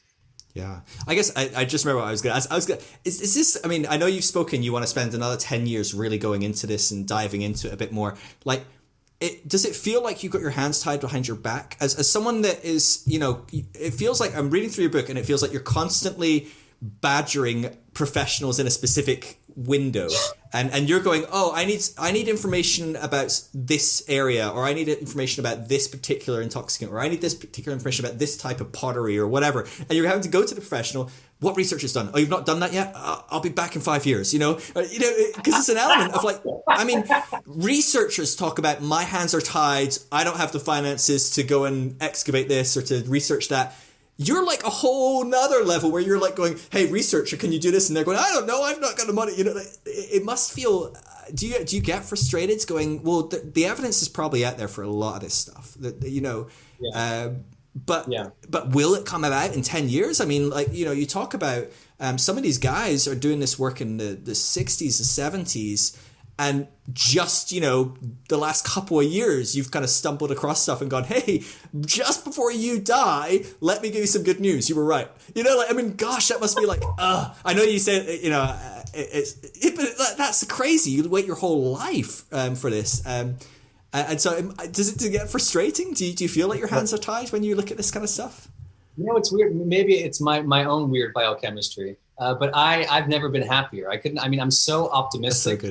Yeah, I guess I just remember what I was going to ask. Is this, I know you've spoken, you want to spend another 10 years really going into this and diving into it a bit more. Does it feel like you've got your hands tied behind your back? As someone that is, it feels like I'm reading through your book and it feels like you're constantly badgering professionals in a specific window. And you're going, I need information about this area, or I need information about this particular intoxicant, or I need this particular information about this type of pottery or whatever. And you're having to go to the professional. What research is done? Oh, you've not done that yet? I'll be back in 5 years, because it's an element of researchers talk about my hands are tied. I don't have the finances to go and excavate this or to research that. You're like a whole nother level where you're like going, hey, researcher, can you do this? And they're going, I don't know, I've not got the money. It must feel, do you get frustrated going, well, the evidence is probably out there for a lot of this stuff, but will it come about in 10 years? You talk about some of these guys are doing this work in the 60s, the 70s, and just, the last couple of years, you've kind of stumbled across stuff and gone, hey, just before you die, let me give you some good news. You were right. Gosh, that must be like, I know you said, but that's crazy. You wait your whole life for this. And so does it get frustrating? Do you feel like your hands are tied when you look at this kind of stuff? It's weird. Maybe it's my own weird biochemistry. But I've never been happier. I'm so optimistic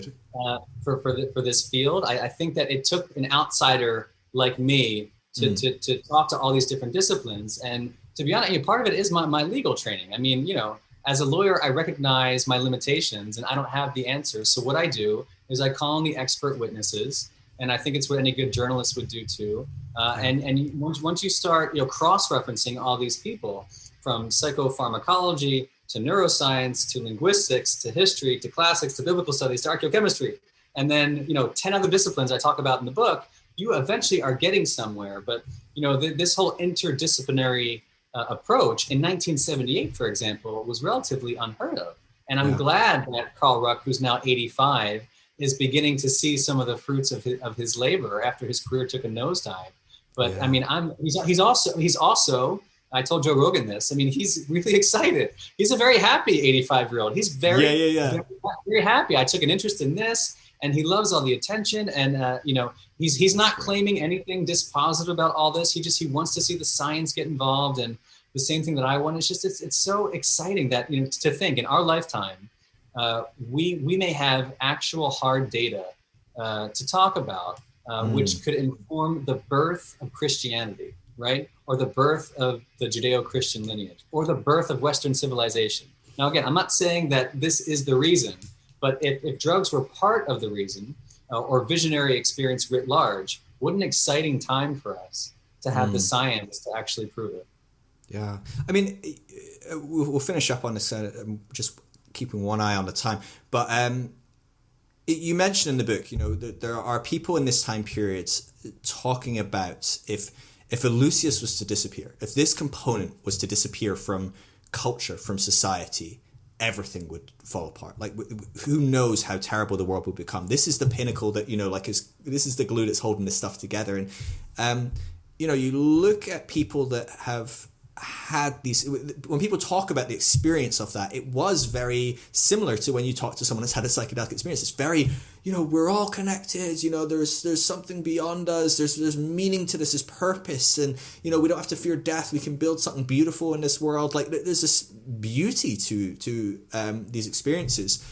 for this field. I think that it took an outsider like me to talk to all these different disciplines. And to be honest, part of it is my legal training. As a lawyer, I recognize my limitations and I don't have the answers. So what I do is I call in the expert witnesses. And I think it's what any good journalist would do too. And once you start, cross-referencing all these people, from psychopharmacology to neuroscience, to linguistics, to history, to classics, to biblical studies, to archaeochemistry, and then 10 other disciplines I talk about in the book, you eventually are getting somewhere. But this whole interdisciplinary approach in 1978, for example, was relatively unheard of. And I'm glad that Carl Ruck, who's now 85, is beginning to see some of the fruits of his labor after his career took a nosedive. But he's also. I told Joe Rogan this. He's really excited. He's a very happy 85-year-old. He's very happy. I took an interest in this, and he loves all the attention. And he's not claiming anything dispositive about all this. He wants to see the science get involved, and the same thing that I want. It's just it's so exciting that to think in our lifetime we may have actual hard data to talk about, which could inform the birth of Christianity. Right? Or the birth of the Judeo-Christian lineage, or the birth of Western civilization. Now, again, I'm not saying that this is the reason, but if drugs were part of the reason, or visionary experience writ large, what an exciting time for us to have the science to actually prove it. Yeah. I mean, we'll finish up on this, just keeping one eye on the time. But you mentioned in the book, that there are people in this time period talking about if Eleusis was to disappear, if this component was to disappear from culture, from society, everything would fall apart. Like, who knows how terrible the world would become. This is the pinnacle that, this is the glue that's holding this stuff together. And, you look at people that have had these, when people talk about the experience of that, it was very similar to when you talk to someone that's had a psychedelic experience. It's very, we're all connected, there's something beyond us, there's meaning to this, there's purpose, and we don't have to fear death, we can build something beautiful in this world. Like, there's this beauty to these experiences,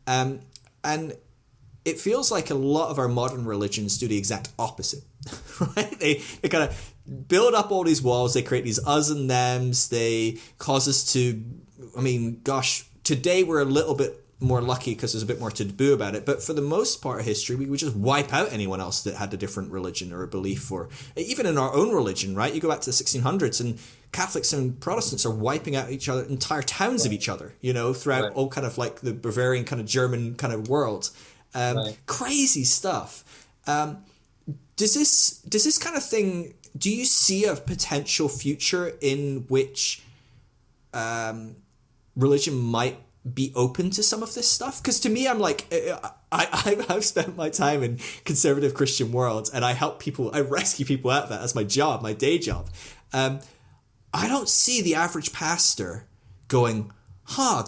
and it feels like a lot of our modern religions do the exact opposite. Right? They kind of build up all these walls, they create these us and thems, they cause us to, today we're a little bit more lucky because there's a bit more taboo about it, but for the most part of history, we would just wipe out anyone else that had a different religion or a belief, or even in our own religion, right? You go back to the 1600s and Catholics and Protestants are wiping out each other, entire towns of each other, throughout all kind of like the Bavarian kind of German kind of world. Crazy stuff. Does this kind of thing, do you see a potential future in which religion might be open to some of this stuff? Because to me, I'm like, I've spent my time in conservative Christian worlds, and I help people, I rescue people out of that. That's my job, my day job. I don't see the average pastor going,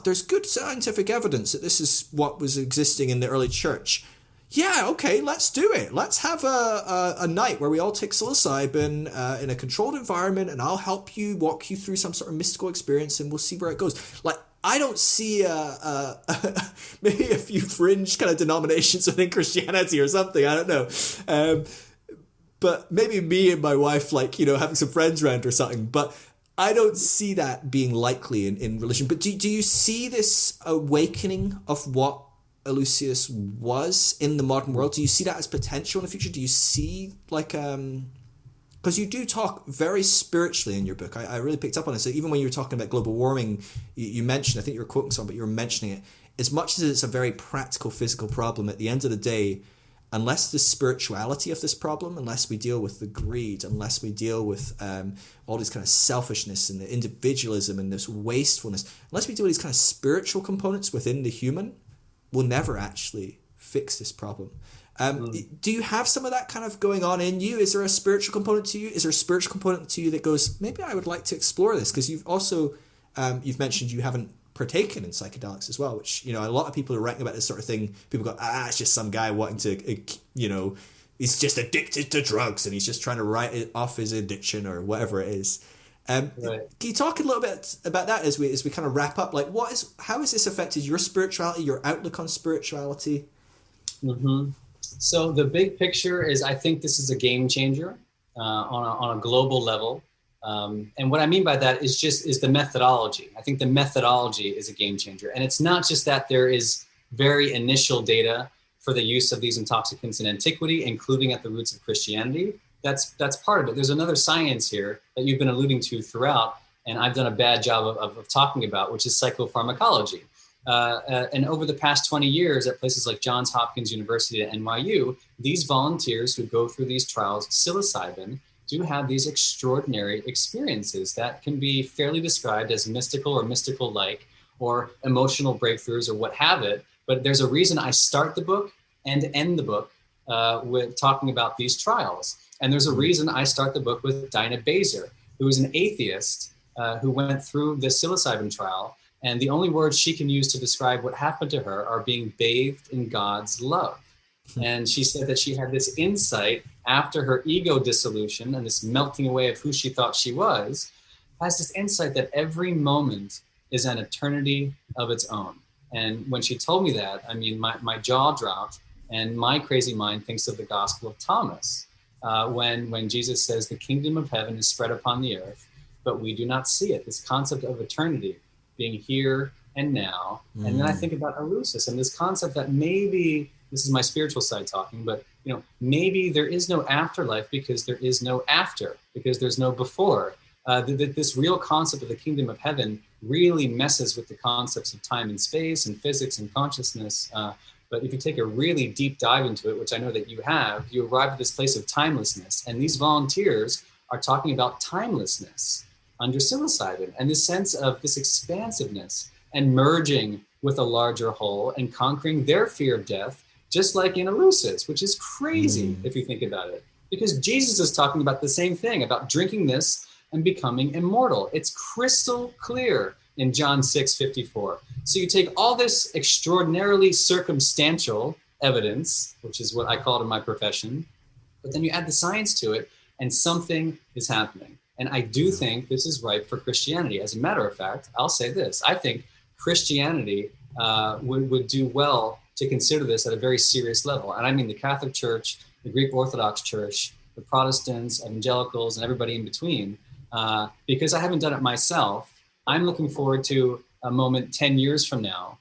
there's good scientific evidence that this is what was existing in the early church. Yeah, okay, let's do it. Let's have a night where we all take psilocybin in a controlled environment, and I'll help you, walk you through some sort of mystical experience, and we'll see where it goes. Like, I don't see maybe a few fringe kind of denominations within Christianity or something. I don't know. But maybe me and my wife, having some friends around or something. But I don't see that being likely in religion. But do you see this awakening of what Eleusis was in the modern world? Do you see that as potential in the future? Do you see because you do talk very spiritually in your book. I really picked up on it. So even when you were talking about global warming, you mentioned, I think you were quoting someone, but you were mentioning it, as much as it's a very practical physical problem, at the end of the day, unless the spirituality of this problem, unless we deal with the greed, unless we deal with all this kind of selfishness and the individualism and this wastefulness, unless we deal with these kind of spiritual components within the human, we'll never actually fix this problem. Do you have some of that kind of going on in you? Is there a spiritual component to you? Is there a spiritual component to you that goes, maybe I would like to explore this? Because you've also, you've mentioned you haven't partaken in psychedelics as well, which, a lot of people are writing about this sort of thing. People go, it's just some guy wanting to, he's just addicted to drugs and he's just trying to write it off his addiction or whatever it is. Can you talk a little bit about that as we kind of wrap up? Like, how has this affected your spirituality, your outlook on spirituality? Mm-hmm. So the big picture is, I think this is a game changer on a global level. And what I mean by that is the methodology. I think the methodology is a game changer. And it's not just that there is very initial data for the use of these intoxicants in antiquity, including at the roots of Christianity. That's part of it. There's another science here that you've been alluding to throughout, and I've done a bad job of talking about, which is psychopharmacology. And over the past 20 years at places like Johns Hopkins University at NYU, these volunteers who go through these trials of psilocybin do have these extraordinary experiences that can be fairly described as mystical or mystical-like or emotional breakthroughs or what have it. But there's a reason I start the book and end the book with talking about these trials. And there's a reason I start the book with Dinah Baser, who is an atheist who went through the psilocybin trial. And the only words she can use to describe what happened to her are being bathed in God's love. And she said that she had this insight after her ego dissolution and this melting away of who she thought she was, has this insight that every moment is an eternity of its own. And when she told me that, I mean, my jaw dropped, and my crazy mind thinks of the Gospel of Thomas, when Jesus says the kingdom of heaven is spread upon the earth, but we do not see it. This concept of eternity being here and now. And then I think about Eleusis and this concept that maybe, this is my spiritual side talking, but maybe there is no afterlife because there is no after, because there's no before. This real concept of the kingdom of heaven really messes with the concepts of time and space and physics and consciousness. But if you take a really deep dive into it, which I know that you have, you arrive at this place of timelessness. And these volunteers are talking about timelessness under psilocybin and this sense of this expansiveness and merging with a larger whole and conquering their fear of death, just like in Eleusis, which is crazy if you think about it. Because Jesus is talking about the same thing, about drinking this and becoming immortal. It's crystal clear in John 6:54. So you take all this extraordinarily circumstantial evidence, which is what I call it in my profession, but then you add the science to it and something is happening. And I do think this is ripe for Christianity. As a matter of fact, I'll say this. I think Christianity would do well to consider this at a very serious level. And I mean the Catholic Church, the Greek Orthodox Church, the Protestants, evangelicals, and everybody in between. Because I haven't done it myself, I'm looking forward to a moment 10 years from now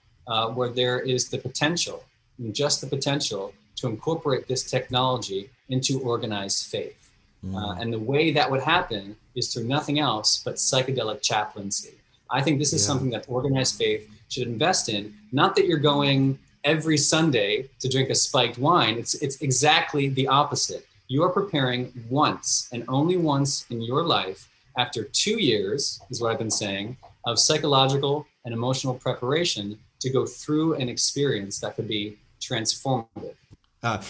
where there is the potential, just the potential, to incorporate this technology into organized faith. And the way that would happen is through nothing else but psychedelic chaplaincy. I think this is something that organized faith should invest in. Not that you're going every Sunday to drink a spiked wine. It's exactly the opposite. You are preparing once and only once in your life, after 2 years, is what I've been saying, of psychological and emotional preparation to go through an experience that could be transformative.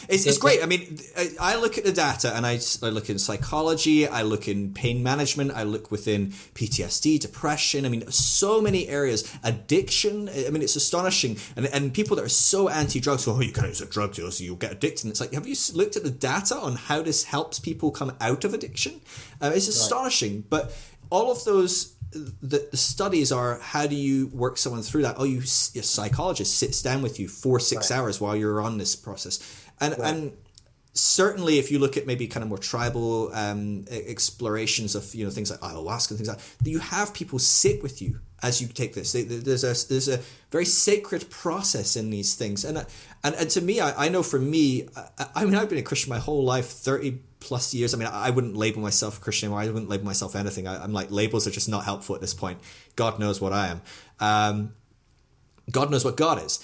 It's great. I mean, I look at the data and I look in psychology, I look in pain management, I look within PTSD, depression. I mean, so many areas, addiction. I mean, it's astonishing. And people that are so anti-drugs, you can't use a drug so you'll get addicted. And it's like, have you looked at the data on how this helps people come out of addiction? It's astonishing. But all of those, the studies are, how do you work someone through that? Your psychologist sits down with you for 6 hours while you're on this process. And certainly if you look at maybe kind of more tribal explorations of, things like ayahuasca and things like that, you have people sit with you as you take this. There's a very sacred process in these things. And to me, I know for me, I mean, I've been a Christian my whole life, 30 plus years. I mean, I wouldn't label myself a Christian anymore. I wouldn't label myself anything. I'm like, labels are just not helpful at this point. God knows what I am. God knows what God is.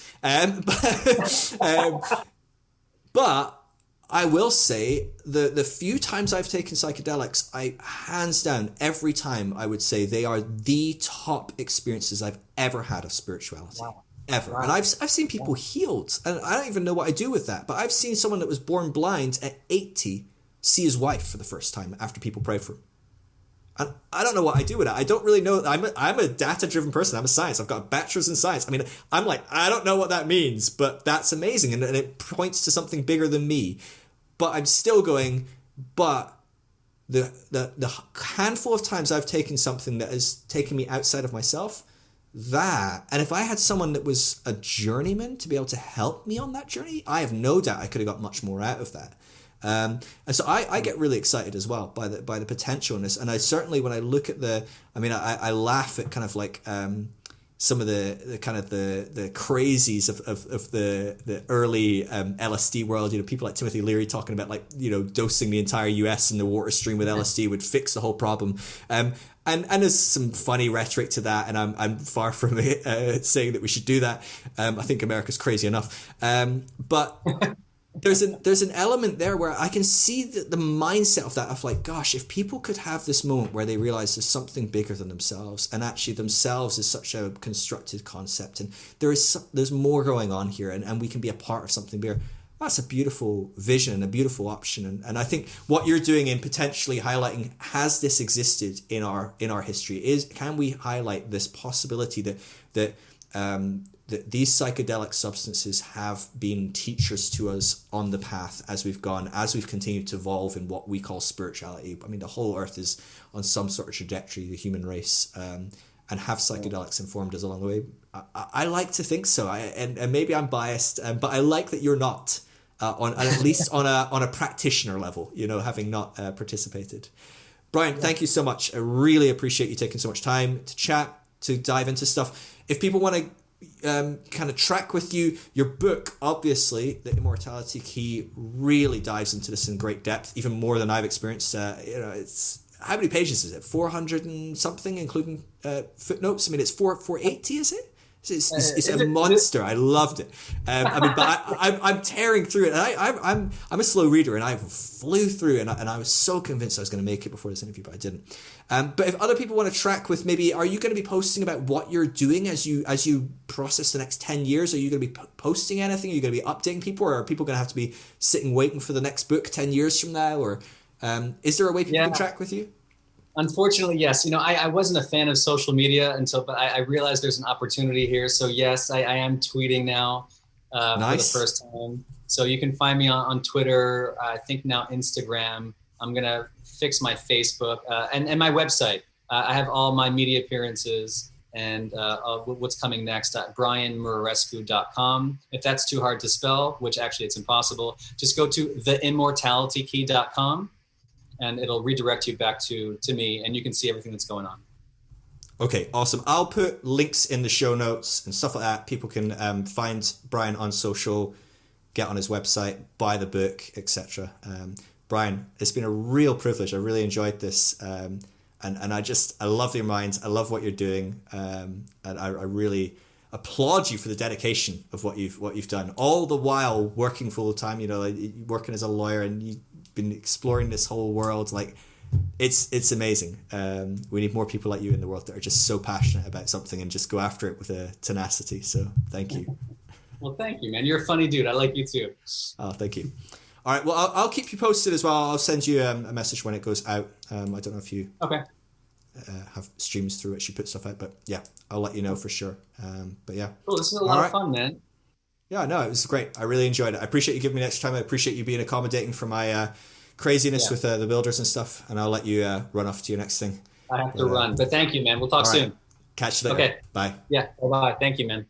But I will say the few times I've taken psychedelics, I hands down every time I would say they are the top experiences I've ever had of spirituality. Wow. Ever. Wow. And I've seen people healed, and I don't even know what I do with that, but I've seen someone that was born blind at 80 see his wife for the first time after people prayed for him. And I don't know what I do with it. I don't really know. I'm a data-driven person. I'm a science. I've got a bachelor's in science. I mean, I'm like, I don't know what that means, but that's amazing. And it points to something bigger than me. But I'm still going, but the handful of times I've taken something that has taken me outside of myself, and if I had someone that was a journeyman to be able to help me on that journey, I have no doubt I could have got much more out of that. And so I get really excited as well by the potential in this. And I certainly, when I look at I laugh at kind of like some of the kind of the crazies of the early LSD world. People like Timothy Leary talking about dosing the entire US in the water stream with LSD would fix the whole problem. And there's some funny rhetoric to that, and I'm far from saying that we should do that. I think America's crazy enough. But there's an element there where I can see the mindset of that, of like, gosh, if people could have this moment where they realize there's something bigger than themselves, and actually themselves is such a constructed concept, and there's more going on here, and we can be a part of something bigger. That's a beautiful vision, a beautiful option, and I think what you're doing in potentially highlighting, has this existed in our history, can we highlight this possibility that these psychedelic substances have been teachers to us on the path as we've continued to evolve in what we call spirituality. I mean, the whole earth is on some sort of trajectory, the human race, and have psychedelics informed us along the way. I like to think so, and maybe I'm biased, but I like that you're not, at least on a practitioner level, having not participated. Brian, thank you so much. I really appreciate you taking so much time to chat, to dive into stuff. If people want to kind of track with you, your book, obviously, The Immortality Key, really dives into this in great depth, even more than I've experienced. how many pages is it? 400 and something, including footnotes. I mean, it's 480, is it? It's a monster. I loved it. I mean, but I'm tearing through it. And I'm a slow reader, and I flew through, and I was so convinced I was going to make it before this interview, but I didn't. But if other people want to track with, maybe, are you going to be posting about what you're doing as you process the next 10 years? Are you going to be posting anything? Are you going to be updating people, or are people going to have to be sitting waiting for the next book 10 years from now? Or is there a way people can track with you? Unfortunately, yes. I wasn't a fan of social media but I realized there's an opportunity here. So yes, I am tweeting now for the first time. So you can find me on Twitter, I think now Instagram. I'm going to fix my Facebook and my website. I have all my media appearances and what's coming next at brianmuraresku.com. If that's too hard to spell, which actually it's impossible, just go to theimmortalitykey.com. and it'll redirect you back to me, and you can see everything that's going on. Okay, awesome. I'll put links in the show notes and stuff like that. People can find Brian on social, get on his website, buy the book, etc. Brian, it's been a real privilege. I really enjoyed this, and I love your mind. I love what you're doing, and I really applaud you for the dedication of what you've done. All the while working full time, working as a lawyer, and you been exploring this whole world. Like it's amazing. We need more people like you in the world that are just so passionate about something and just go after it with a tenacity. So thank you. Well, thank you, man. You're a funny dude. I like you too. Oh, thank you. All right, well, I'll keep you posted as well. I'll send you a message when it goes out. I don't know if you have streams through which you put stuff out, but yeah, I'll let you know for sure. But yeah, cool. This is a lot of fun, man. Yeah, no, it was great. I really enjoyed it. I appreciate you giving me an extra time. I appreciate you being accommodating for my craziness with the builders and stuff. And I'll let you run off to your next thing. I have to run. But thank you, man. We'll talk soon. Catch you later. Okay. Bye. Yeah. Bye-bye. Thank you, man.